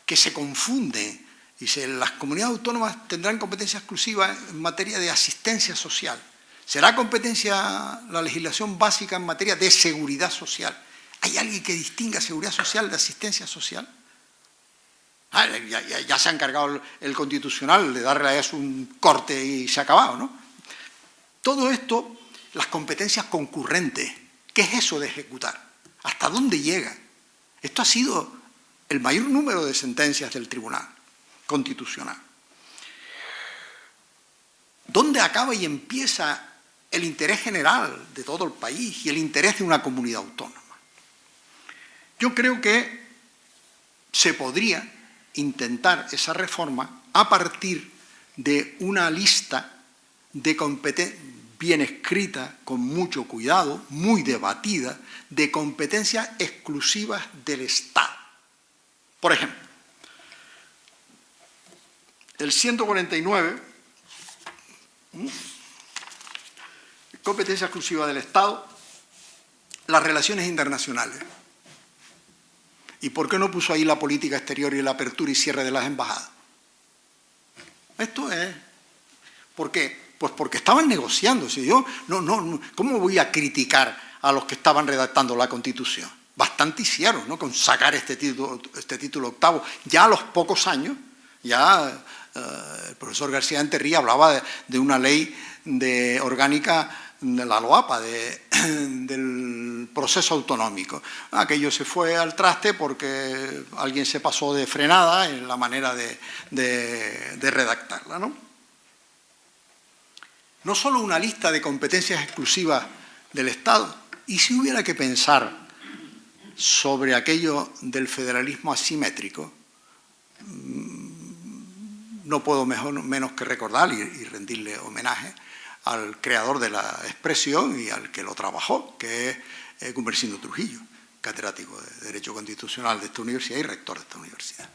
[SPEAKER 2] que se confunden, y las comunidades autónomas tendrán competencia exclusiva en materia de asistencia social. ¿Será competencia la legislación básica en materia de seguridad social? ¿Hay alguien que distinga seguridad social de asistencia social? Ya se ha encargado el Constitucional de darle a eso un corte y se ha acabado, ¿no? Todo esto, las competencias concurrentes, ¿qué es eso de ejecutar? ¿Hasta dónde llega? Esto ha sido el mayor número de sentencias del Tribunal Constitucional. ¿Dónde acaba y empieza el interés general de todo el país y el interés de una comunidad autónoma? Yo creo que se podría intentar esa reforma a partir de una lista bien escrita, con mucho cuidado, muy debatida, de competencias exclusivas del Estado. Por ejemplo, el 149, competencia exclusiva del Estado, las relaciones internacionales. ¿Y por qué no puso ahí la política exterior y la apertura y cierre de las embajadas? Esto es... ¿Por qué? Pues porque estaban negociando. Si yo, ¿cómo voy a criticar a los que estaban redactando la Constitución? Bastante hicieron, ¿no?, con sacar este título octavo. Ya a los pocos años, ya el profesor García Enterría hablaba de una ley orgánica de la LOAPA, del proceso autonómico. Aquello se fue al traste porque alguien se pasó de frenada en la manera de redactarla, ¿no? No solo una lista de competencias exclusivas del Estado, y si hubiera que pensar sobre aquello del federalismo asimétrico, no puedo menos que recordar y rendirle homenaje al creador de la expresión y al que lo trabajó, que es Gumersindo Trujillo, catedrático de Derecho Constitucional de esta universidad y rector de esta universidad.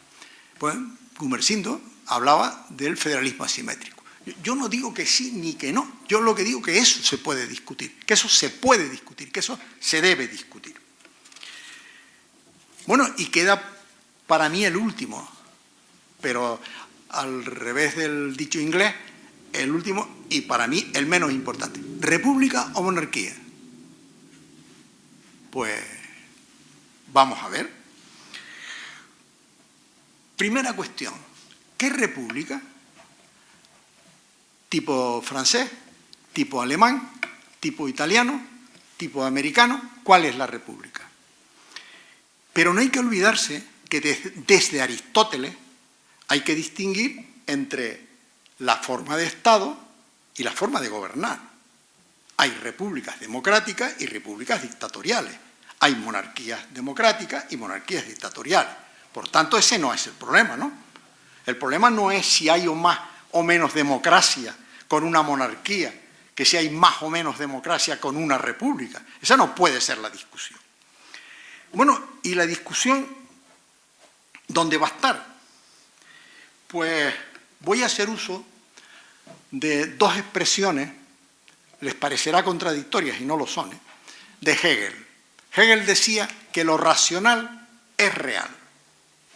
[SPEAKER 2] Pues Gumersindo hablaba del federalismo asimétrico. Yo no digo que sí ni que no, yo lo que digo que eso se puede discutir, que eso se puede discutir, que eso se debe discutir. Bueno, y queda para mí el último, pero al revés del dicho inglés, el último y para mí el menos importante. ¿República o monarquía? Pues vamos a ver. Primera cuestión, ¿qué república? ¿Tipo francés? ¿Tipo alemán? ¿Tipo italiano? ¿Tipo americano? ¿Cuál es la república? Pero no hay que olvidarse que desde Aristóteles hay que distinguir entre la forma de Estado y la forma de gobernar. Hay repúblicas democráticas y repúblicas dictatoriales. Hay monarquías democráticas y monarquías dictatoriales. Por tanto, ese no es el problema, ¿no? El problema no es si hay más o menos democracia con una monarquía, que si hay más o menos democracia con una república. Esa no puede ser la discusión. Bueno, ¿y la discusión dónde va a estar? Pues voy a hacer uso de dos expresiones, les parecerá contradictorias y no lo son, de Hegel. Hegel decía que lo racional es real.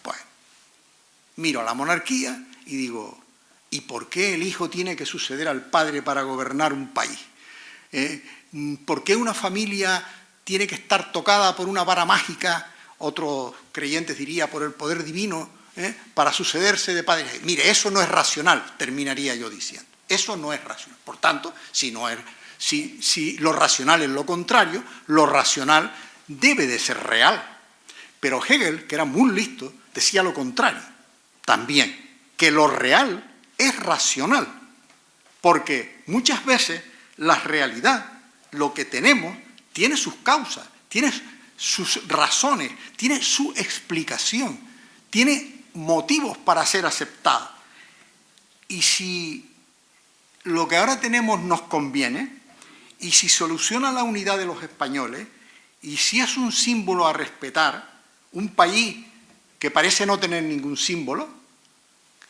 [SPEAKER 2] Pues miro a la monarquía y digo, ¿y por qué el hijo tiene que suceder al padre para gobernar un país? ¿Por qué una familia tiene que estar tocada por una vara mágica, otros creyentes diría por el poder divino, para sucederse de padre? Mire, eso no es racional, terminaría yo diciendo. Eso no es racional. Por tanto, si lo racional es lo contrario, lo racional debe de ser real. Pero Hegel, que era muy listo, decía lo contrario también, que lo real es racional, porque muchas veces la realidad, lo que tenemos, tiene sus causas, tiene sus razones, tiene su explicación, tiene motivos para ser aceptada. Y si lo que ahora tenemos nos conviene, y si soluciona la unidad de los españoles, y si es un símbolo a respetar, un país que parece no tener ningún símbolo,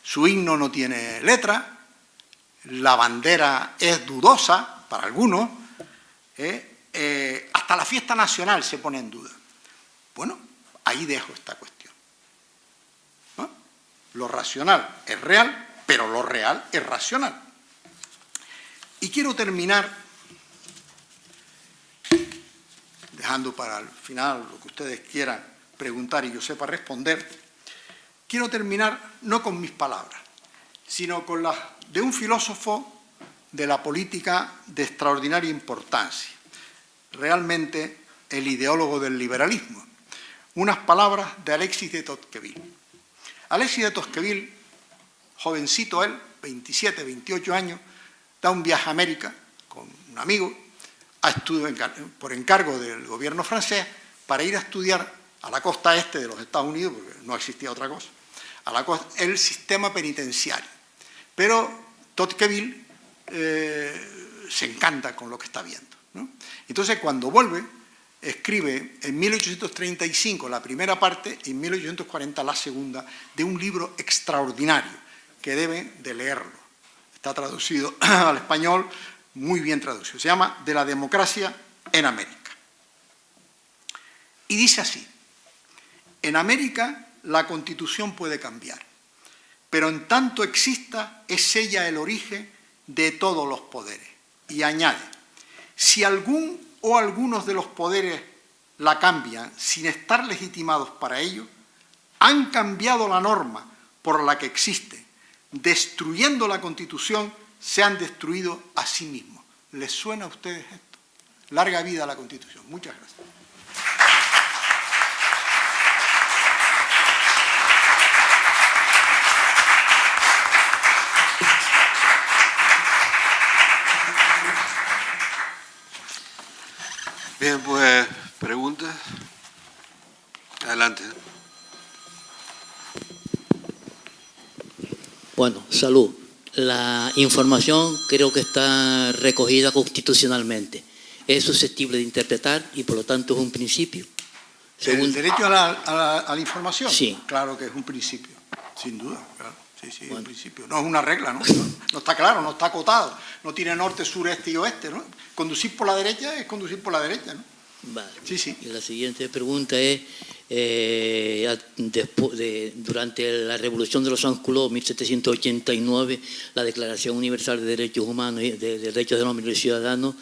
[SPEAKER 2] su himno no tiene letra, la bandera es dudosa para algunos, hasta la fiesta nacional se pone en duda. Bueno, ahí dejo esta cuestión, ¿no? Lo racional es real, pero lo real es racional. Y quiero terminar, dejando para el final lo que ustedes quieran preguntar y yo sepa responder, quiero terminar no con mis palabras, sino con las de un filósofo de la política de extraordinaria importancia, realmente el ideólogo del liberalismo. Unas palabras de Alexis de Tocqueville. Alexis de Tocqueville, jovencito él, 27, 28 años, da un viaje a América con un amigo, por encargo del gobierno francés, para ir a estudiar a la costa este de los Estados Unidos, porque no existía otra cosa, el sistema penitenciario. Pero Tocqueville se encanta con lo que está viendo, ¿no? Entonces, cuando vuelve, escribe en 1835 la primera parte y en 1840 la segunda de un libro extraordinario que deben de leerlo. Está traducido al español, muy bien traducido. Se llama De la democracia en América. Y dice así: en América la Constitución puede cambiar, pero en tanto exista es ella el origen de todos los poderes. Y añade: si algún o algunos de los poderes la cambian sin estar legitimados para ello, han cambiado la norma por la que existe. Destruyendo la Constitución, se han destruido a sí mismos. ¿Les suena a ustedes esto? Larga vida a la Constitución. Muchas gracias.
[SPEAKER 1] Bien, pues, ¿preguntas? Adelante.
[SPEAKER 3] Bueno, salud. La información creo que está recogida constitucionalmente. Es susceptible de interpretar y por lo tanto es un principio.
[SPEAKER 2] ¿El derecho a la información?
[SPEAKER 3] Sí.
[SPEAKER 2] Claro que es un principio, sin duda. Claro. Sí,
[SPEAKER 3] Bueno.
[SPEAKER 2] un principio. No es una regla, ¿no? No está claro, no está acotado. No tiene norte, sur, este y oeste, ¿no? Conducir por la derecha es conducir por la derecha, ¿no?
[SPEAKER 3] Vale.
[SPEAKER 2] Sí.
[SPEAKER 3] Y la siguiente pregunta es, durante la Revolución de los Sans-Culottes, 1789, la Declaración Universal de Derechos Humanos y de Derechos del Hombre y del Ciudadano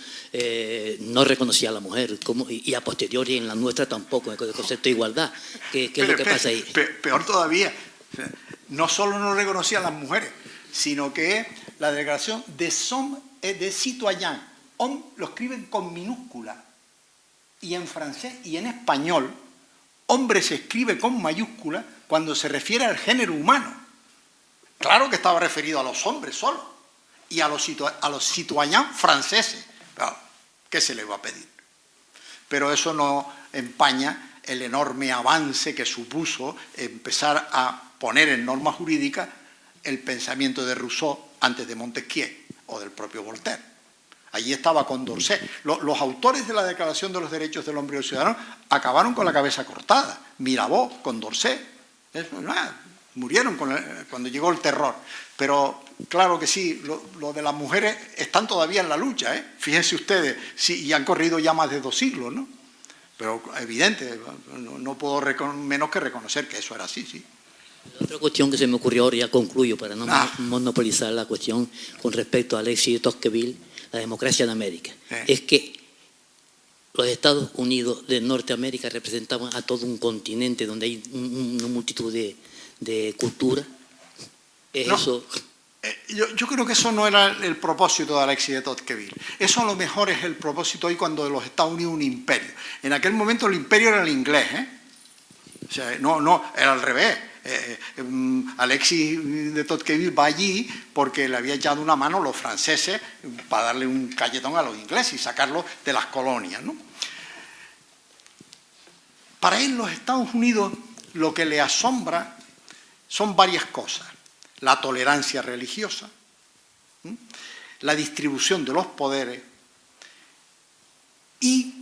[SPEAKER 3] no reconocía a la mujer, y a posteriori en la nuestra tampoco, en el concepto de igualdad. ¿Qué es lo que pasa ahí?
[SPEAKER 2] Peor todavía, no solo no reconocía a las mujeres, sino que la declaración de Somme et de Citoyen, homme lo escriben con minúscula, y en francés y en español, hombre se escribe con mayúscula cuando se refiere al género humano. Claro que estaba referido a los hombres solo, y a los citoyens franceses. Pero, ¿qué se le va a pedir? Pero eso no empaña el enorme avance que supuso empezar a poner en norma jurídica el pensamiento de Rousseau antes de Montesquieu o del propio Voltaire. Allí estaba Condorcet. Los autores de la Declaración de los Derechos del Hombre y del Ciudadano acabaron con la cabeza cortada. Mirabeau, Condorcet, murieron cuando llegó el terror. Pero claro que sí, lo de las mujeres están todavía en la lucha, ¿eh? Fíjense ustedes, sí, y han corrido ya más de 2 siglos, ¿no? Pero evidente, no puedo menos que reconocer que eso era así, sí.
[SPEAKER 3] Otra cuestión que se me ocurrió ahora, ya concluyo para no monopolizar la cuestión con respecto a Alexis de Tocqueville, la democracia en América, es que los Estados Unidos de Norteamérica representaban a todo un continente donde hay una multitud de culturas. Eso.
[SPEAKER 2] Yo creo que eso no era el propósito de Alexis de Tocqueville. Eso a lo mejor es el propósito hoy cuando los Estados Unidos un imperio. En aquel momento el imperio era el inglés, ¿eh? O sea, no, era al revés. Alexis de Tocqueville va allí porque le había echado una mano a los franceses para darle un calletón a los ingleses y sacarlos de las colonias, ¿no? Para él, los Estados Unidos, lo que le asombra son varias cosas: la tolerancia religiosa, la distribución de los poderes y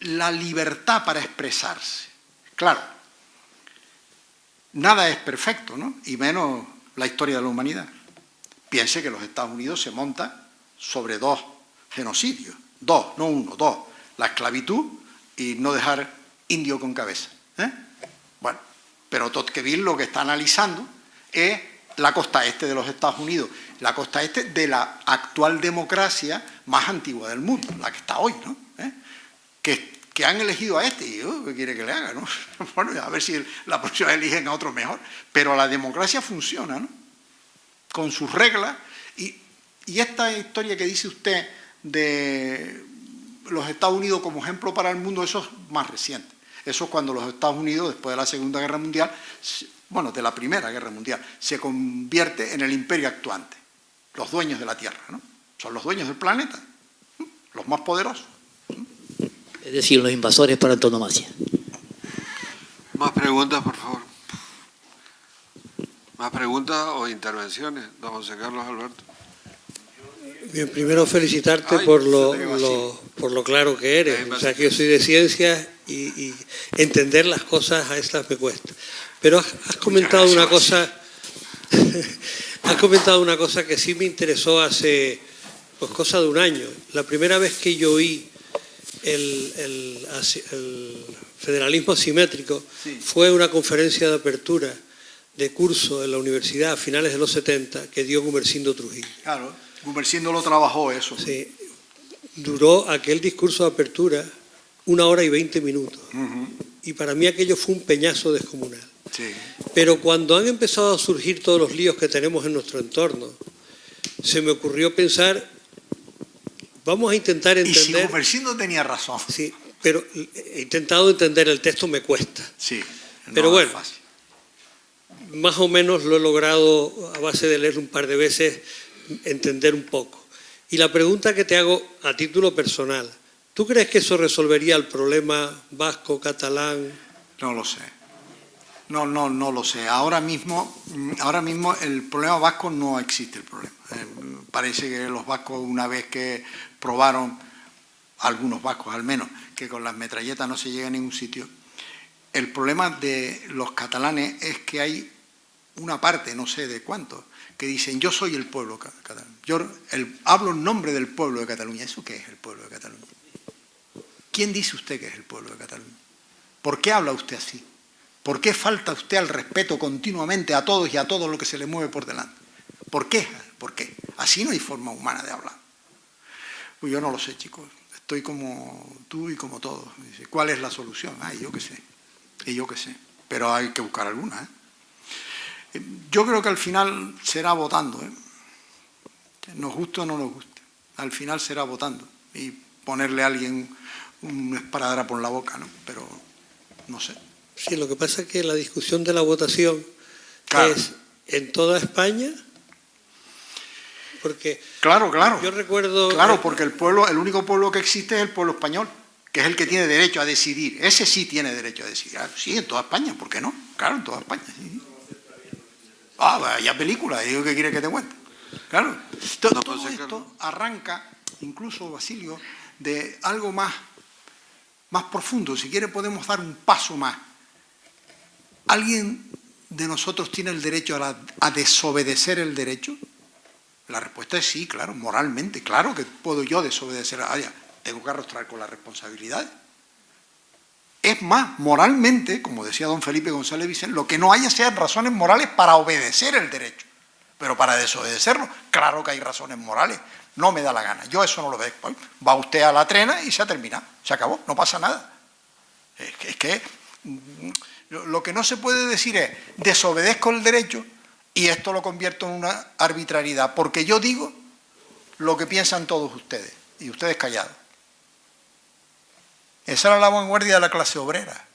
[SPEAKER 2] la libertad para expresarse. Claro, nada es perfecto, ¿no? Y menos la historia de la humanidad. Piense que los Estados Unidos se monta sobre 2 genocidios. 2, no 1, 2. La esclavitud y no dejar indio con cabeza, ¿eh? Bueno, pero Tocqueville lo que está analizando es la costa este de los Estados Unidos, la costa este de la actual democracia más antigua del mundo, la que está hoy, ¿no? Que han elegido a este, y ¿qué quiere que le haga, no? Bueno, a ver si la próxima eligen a otro mejor. Pero la democracia funciona, ¿no? Con sus reglas. Y esta historia que dice usted de los Estados Unidos como ejemplo para el mundo, eso es más reciente. Eso es cuando los Estados Unidos, después de la Segunda Guerra Mundial, bueno, de la Primera Guerra Mundial, se convierte en el imperio actuante. Los dueños de la Tierra, ¿no? Son los dueños del planeta, los más poderosos.
[SPEAKER 3] Es decir, los invasores por antonomasia.
[SPEAKER 1] Más preguntas, por favor. ¿Más preguntas o intervenciones, don José Carlos Alberto?
[SPEAKER 4] Bien, primero felicitarte por lo claro que eres. O sea, que yo soy de ciencias y entender las cosas a estas me cuesta. Pero has comentado una cosa, has comentado una cosa que sí me interesó hace pues cosa de un año. La primera vez que yo oí el federalismo asimétrico fue una conferencia de apertura de curso en la universidad a finales de los 70 que dio Gumersindo Trujillo.
[SPEAKER 2] Claro, Gumersindo lo trabajó eso.
[SPEAKER 4] Sí, duró aquel discurso de apertura 1 hora y 20 minutos. Y para mí aquello fue un peñazo descomunal.
[SPEAKER 2] Sí.
[SPEAKER 4] Pero cuando han empezado a surgir todos los líos que tenemos en nuestro entorno, se me ocurrió pensar, vamos a intentar entender...
[SPEAKER 2] Y si Gumersindo tenía razón.
[SPEAKER 4] Sí, pero he intentado entender el texto, me cuesta.
[SPEAKER 2] Sí, no
[SPEAKER 4] pero bueno,
[SPEAKER 2] es fácil.
[SPEAKER 4] Más o menos lo he logrado a base de leer un par de veces, entender un poco. Y la pregunta que te hago a título personal, ¿tú crees que eso resolvería el problema vasco, catalán?
[SPEAKER 2] No lo sé. No lo sé. Ahora mismo el problema vasco no existe el problema. Parece que los vascos, una vez que probaron, algunos vascos al menos, que con las metralletas no se llega a ningún sitio. El problema de los catalanes es que hay una parte, no sé de cuántos, que dicen yo soy el pueblo catalán. Yo hablo en nombre del pueblo de Cataluña. ¿Eso qué es el pueblo de Cataluña? ¿Quién dice usted que es el pueblo de Cataluña? ¿Por qué habla usted así? ¿Por qué falta usted al respeto continuamente a todos y a todo lo que se le mueve por delante? ¿Por qué? ¿Por qué? Así no hay forma humana de hablar. Pues yo no lo sé, chicos. Estoy como tú y como todos. Dice, ¿cuál es la solución? Ay, yo qué sé. Y yo qué sé. Pero hay que buscar alguna, ¿eh? Yo creo que al final será votando, ¿eh? Nos guste o no nos guste. Al final será votando. Y ponerle a alguien un esparadrapo en la boca, ¿no? Pero no sé.
[SPEAKER 4] Sí, lo que pasa es que la discusión de la votación
[SPEAKER 2] claro.
[SPEAKER 4] es en toda España, porque
[SPEAKER 2] claro.
[SPEAKER 4] Yo recuerdo...
[SPEAKER 2] Claro, porque el único pueblo que existe es el pueblo español, que es el que tiene derecho a decidir. Ese sí tiene derecho a decidir. Sí, en toda España, ¿por qué no? Claro, en toda España, sí. Vaya película, digo que quiere que te cuente. Claro. Todo esto arranca, incluso, Basilio, de algo más profundo. Si quiere podemos dar un paso más. ¿Alguien de nosotros tiene el derecho a desobedecer el derecho? La respuesta es sí, claro, moralmente. Claro que puedo yo desobedecer. Tengo que arrostrar con la responsabilidad. Es más, moralmente, como decía don Felipe González Vicente, lo que no haya sean razones morales para obedecer el derecho. Pero para desobedecerlo, claro que hay razones morales. No me da la gana. Yo eso no lo veo. Va usted a la trena y se ha terminado. Se acabó, no pasa nada. Es que lo que no se puede decir es desobedezco el derecho y esto lo convierto en una arbitrariedad. Porque yo digo lo que piensan todos ustedes y ustedes callados. Esa era la vanguardia de la clase obrera.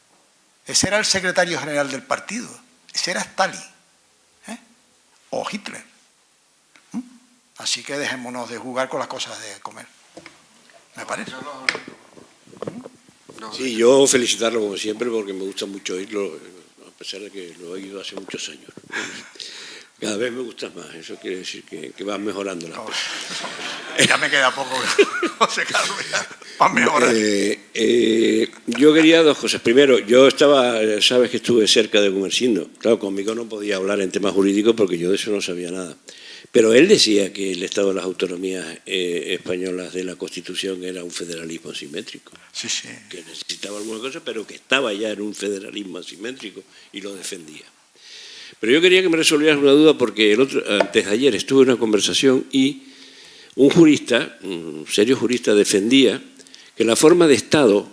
[SPEAKER 2] Ese era el secretario general del partido. Ese era Stalin. O Hitler. Así que dejémonos de jugar con las cosas de comer. ¿Me parece?
[SPEAKER 5] Sí, yo felicitarlo como siempre porque me gusta mucho oírlo, a pesar de que lo he oído hace muchos años. Cada vez me gusta más, eso quiere decir que van mejorando las cosas.
[SPEAKER 2] Ya me queda poco, José Carlos, para mejorar.
[SPEAKER 5] Yo quería dos cosas. Primero, yo sabes que estuve cerca de Gumersindo. Claro, conmigo no podía hablar en temas jurídicos porque yo de eso no sabía nada. Pero él decía que el Estado de las Autonomías españolas de la Constitución era un federalismo asimétrico.
[SPEAKER 2] Sí, sí.
[SPEAKER 5] Que necesitaba alguna cosa, pero que estaba ya en un federalismo asimétrico y lo defendía. Pero yo quería que me resolvieras una duda porque antes de ayer estuve en una conversación y un jurista, un serio jurista, defendía que la forma de Estado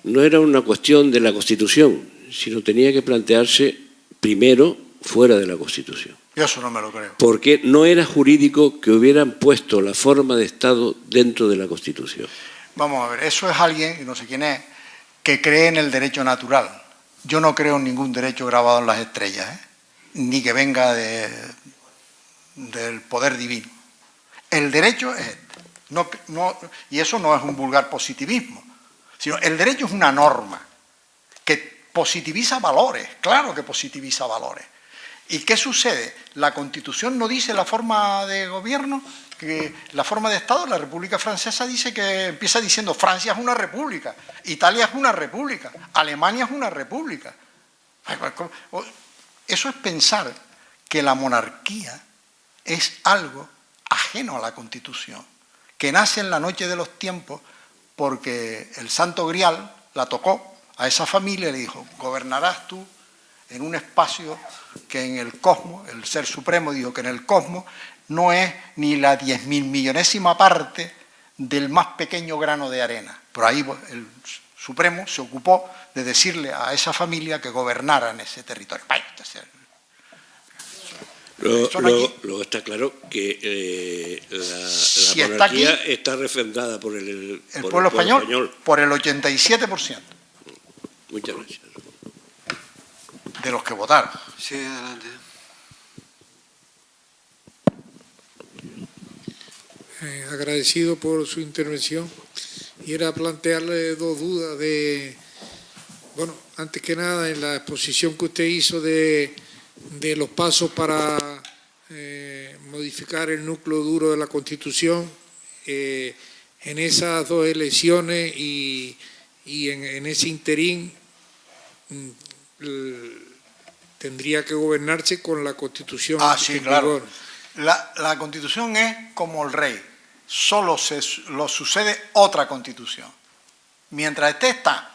[SPEAKER 5] no era una cuestión de la Constitución, sino tenía que plantearse primero fuera de la Constitución.
[SPEAKER 2] Yo eso no me lo creo.
[SPEAKER 5] Porque no era jurídico que hubieran puesto la forma de Estado dentro de la Constitución.
[SPEAKER 2] Vamos a ver, eso es alguien, y no sé quién es, que cree en el derecho natural. Yo no creo en ningún derecho grabado en las estrellas, ni que venga del poder divino. El derecho es y eso no es un vulgar positivismo, sino el derecho es una norma que positiviza valores, claro que positiviza valores. ¿Y qué sucede? La Constitución no dice la forma de gobierno, que la forma de Estado. La República Francesa dice que empieza diciendo Francia es una república, Italia es una república, Alemania es una república. Eso es pensar que la monarquía es algo ajeno a la Constitución, que nace en la noche de los tiempos porque el Santo Grial la tocó a esa familia y le dijo, gobernarás tú en un espacio que en el cosmos, el Ser Supremo dijo que en el cosmos no es ni la 10.000.000.000ª parte del más pequeño grano de arena. Por ahí el Supremo se ocupó de decirle a esa familia que gobernara en ese territorio.
[SPEAKER 5] Luego está claro que la monarquía está refrendada por el
[SPEAKER 2] pueblo español por el 87%.
[SPEAKER 5] Muchas gracias.
[SPEAKER 2] De los que votaron.
[SPEAKER 1] Sí, adelante.
[SPEAKER 6] Agradecido por su intervención. Y era plantearle dos dudas de, bueno, antes que nada, en la exposición que usted hizo de los pasos para modificar el núcleo duro de la Constitución, en esas dos elecciones y en ese interín tendría que gobernarse con la Constitución.
[SPEAKER 2] Sí, claro. La Constitución es como el rey, solo lo sucede otra Constitución. Mientras está,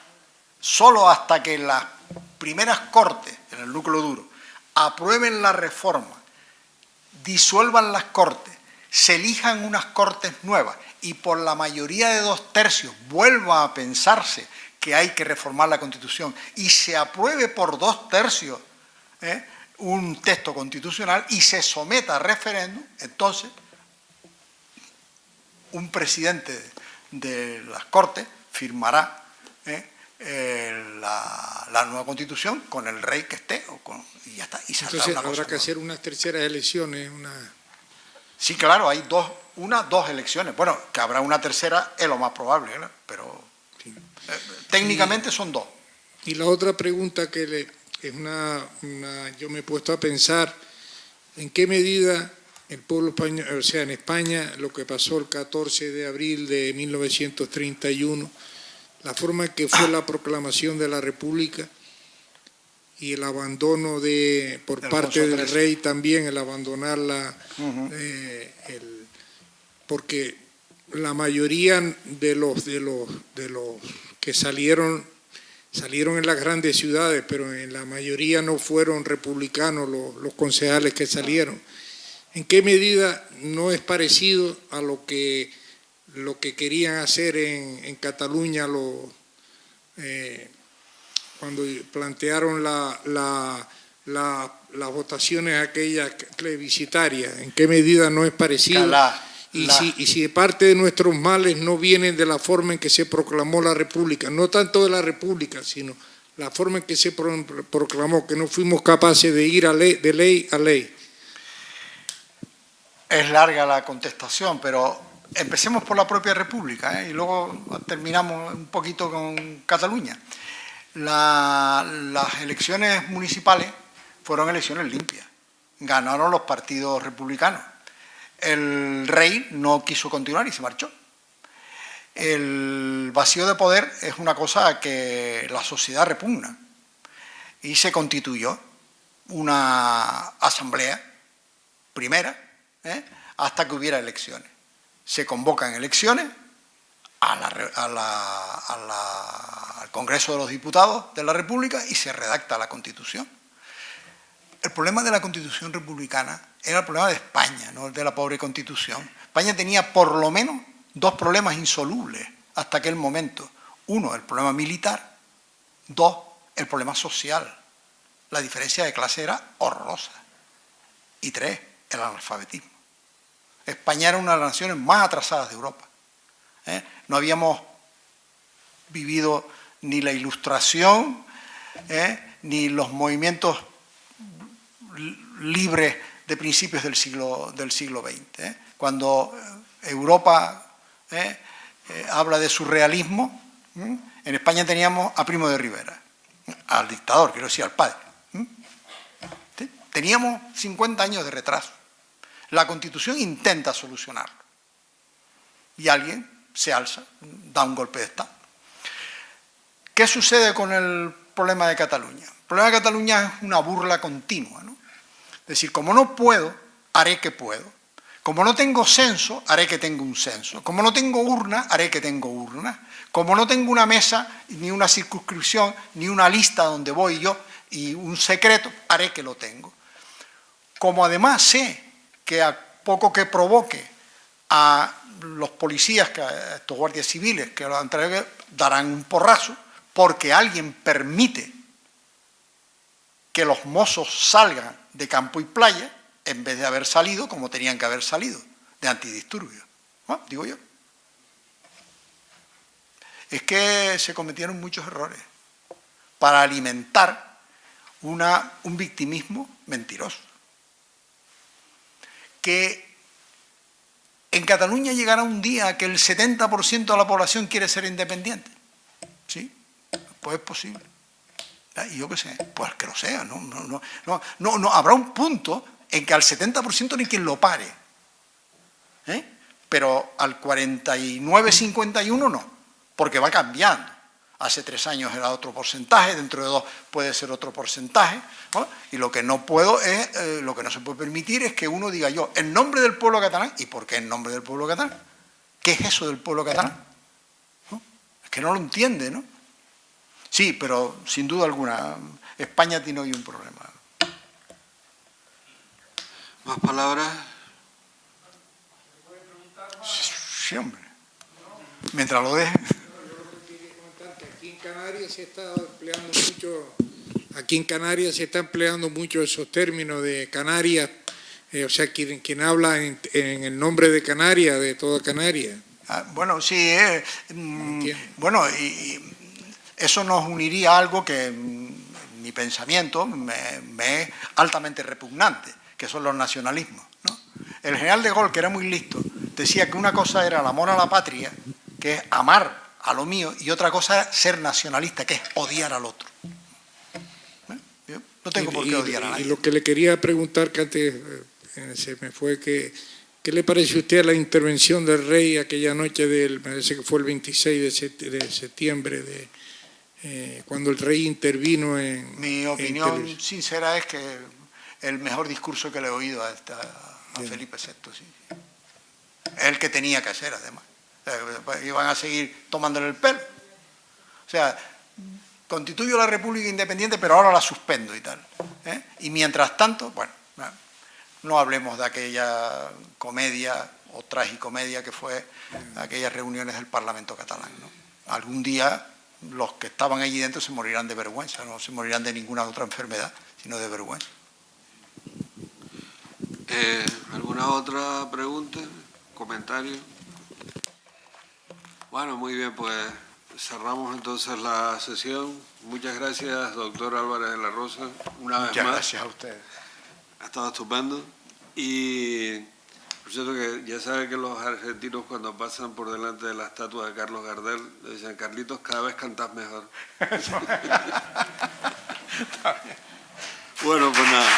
[SPEAKER 2] solo hasta que las primeras cortes, en el núcleo duro, aprueben la reforma, disuelvan las cortes, se elijan unas cortes nuevas y por la mayoría de 2/3 vuelva a pensarse que hay que reformar la Constitución y se apruebe por 2/3 un texto constitucional y se someta a referéndum, entonces un presidente de las Cortes firmará la nueva Constitución con el rey que esté y ya está. Y
[SPEAKER 6] entonces habrá que hacer unas terceras elecciones.
[SPEAKER 2] Sí, claro, hay dos elecciones. Bueno, que habrá una tercera es lo más probable, ¿no? Pero sí. Técnicamente son dos.
[SPEAKER 6] Y la otra pregunta que es yo me he puesto a pensar en qué medida el pueblo español, o sea, en España, lo que pasó el 14 de abril de 1931, la forma en que fue la proclamación de la República y el abandono por parte del rey también, el abandonarla, porque la mayoría de los que salieron en las grandes ciudades, pero en la mayoría no fueron republicanos los concejales que salieron. ¿En qué medida no es parecido a lo que querían hacer en Cataluña cuando plantearon las votaciones aquellas plebiscitarias? ¿En qué medida no es parecido? Y si de parte de nuestros males no vienen de la forma en que se proclamó la República, no tanto de la República, sino la forma en que se proclamó, que no fuimos capaces de ir de ley a ley.
[SPEAKER 2] Es larga la contestación, pero empecemos por la propia República, y luego terminamos un poquito con Cataluña. Las elecciones municipales fueron elecciones limpias, ganaron los partidos republicanos. El rey no quiso continuar y se marchó. El vacío de poder es una cosa que la sociedad repugna y se constituyó una asamblea primera, hasta que hubiera elecciones. Se convocan elecciones al Congreso de los Diputados de la República y se redacta la Constitución. El problema de la Constitución republicana era el problema de España, no el de la pobre Constitución. España tenía por lo menos dos problemas insolubles hasta aquel momento. Uno, el problema militar. Dos, el problema social. La diferencia de clase era horrorosa. Y tres, el analfabetismo. España era una de las naciones más atrasadas de Europa. No habíamos vivido ni la Ilustración, ni los movimientos libres de principios del siglo XX. Cuando Europa habla de surrealismo, en España teníamos a Primo de Rivera, al dictador, quiero decir, al padre. teníamos 50 años de retraso. La Constitución intenta solucionarlo. Y alguien se alza, da un golpe de Estado. ¿Qué sucede con el problema de Cataluña? El problema de Cataluña es una burla continua, ¿no? Es decir, como no puedo, haré que puedo. Como no tengo censo, haré que tengo un censo. Como no tengo urna, haré que tengo urna. Como no tengo una mesa, ni una circunscripción, ni una lista donde voy yo, y un secreto, haré que lo tengo. Como además sé que a poco que provoque a los policías, a estos guardias civiles que lo entreguen, darán un porrazo, porque alguien permite que los mozos salgan de campo y playa, en vez de haber salido como tenían que haber salido, de antidisturbios. ¿No? Digo yo. Es que se cometieron muchos errores para alimentar un victimismo mentiroso. Que en Cataluña llegará un día que el 70% de la población quiere ser independiente. ¿Sí? Pues es posible. Y yo qué sé, pues que lo sea. No, habrá un punto en que al 70% ni quien lo pare. Pero al 49-51 no, porque va cambiando. Hace 3 años era otro porcentaje, dentro de 2 puede ser otro porcentaje, ¿no? Y lo que no puedo es, lo que no se puede permitir es que uno diga yo, en nombre del pueblo catalán, ¿y por qué en nombre del pueblo catalán? ¿Qué es eso del pueblo catalán? ¿No? Es que no lo entiende, ¿no? Sí, pero sin duda alguna, España tiene hoy un problema.
[SPEAKER 1] ¿Más palabras?
[SPEAKER 2] Sí, hombre. Mientras lo deje.
[SPEAKER 6] Aquí en Canarias se está empleando mucho esos términos de Canarias, o sea, quien habla en el nombre de Canarias, de toda Canarias.
[SPEAKER 2] Bueno, sí, bueno, y eso nos uniría a algo que en mi pensamiento me es altamente repugnante, que son los nacionalismos, ¿no? El general de Gaulle, que era muy listo, decía que una cosa era el amor a la patria, que es amar a lo mío, y otra cosa es ser nacionalista, que es odiar al otro. Yo no tengo por qué odiar a nadie.
[SPEAKER 6] Y lo que le quería preguntar, que antes se me fue, ¿qué le parece a usted a la intervención del rey aquella noche me parece que fue el 26 de septiembre, cuando el rey intervino en...
[SPEAKER 2] Mi opinión sincera es que el mejor discurso que le he oído a Felipe VI, sí. Es el que tenía que hacer, además. Iban a seguir tomándole el pelo. O sea, constituyo la República Independiente, pero ahora la suspendo y tal. Y mientras tanto, bueno, no hablemos de aquella comedia o tragicomedia que fue aquellas reuniones del Parlamento catalán, ¿no? Algún día los que estaban allí dentro se morirán de vergüenza, no se morirán de ninguna otra enfermedad, sino de vergüenza.
[SPEAKER 1] ¿Alguna otra pregunta? ¿Comentario? Bueno, muy bien, pues cerramos entonces la sesión. Muchas gracias, doctor Álvarez de la Rosa, una vez más.
[SPEAKER 2] Muchas gracias a ustedes.
[SPEAKER 1] Ha estado estupendo. Y por cierto que ya sabe que los argentinos cuando pasan por delante de la estatua de Carlos Gardel le dicen, Carlitos, cada vez cantás mejor. Bueno, pues nada.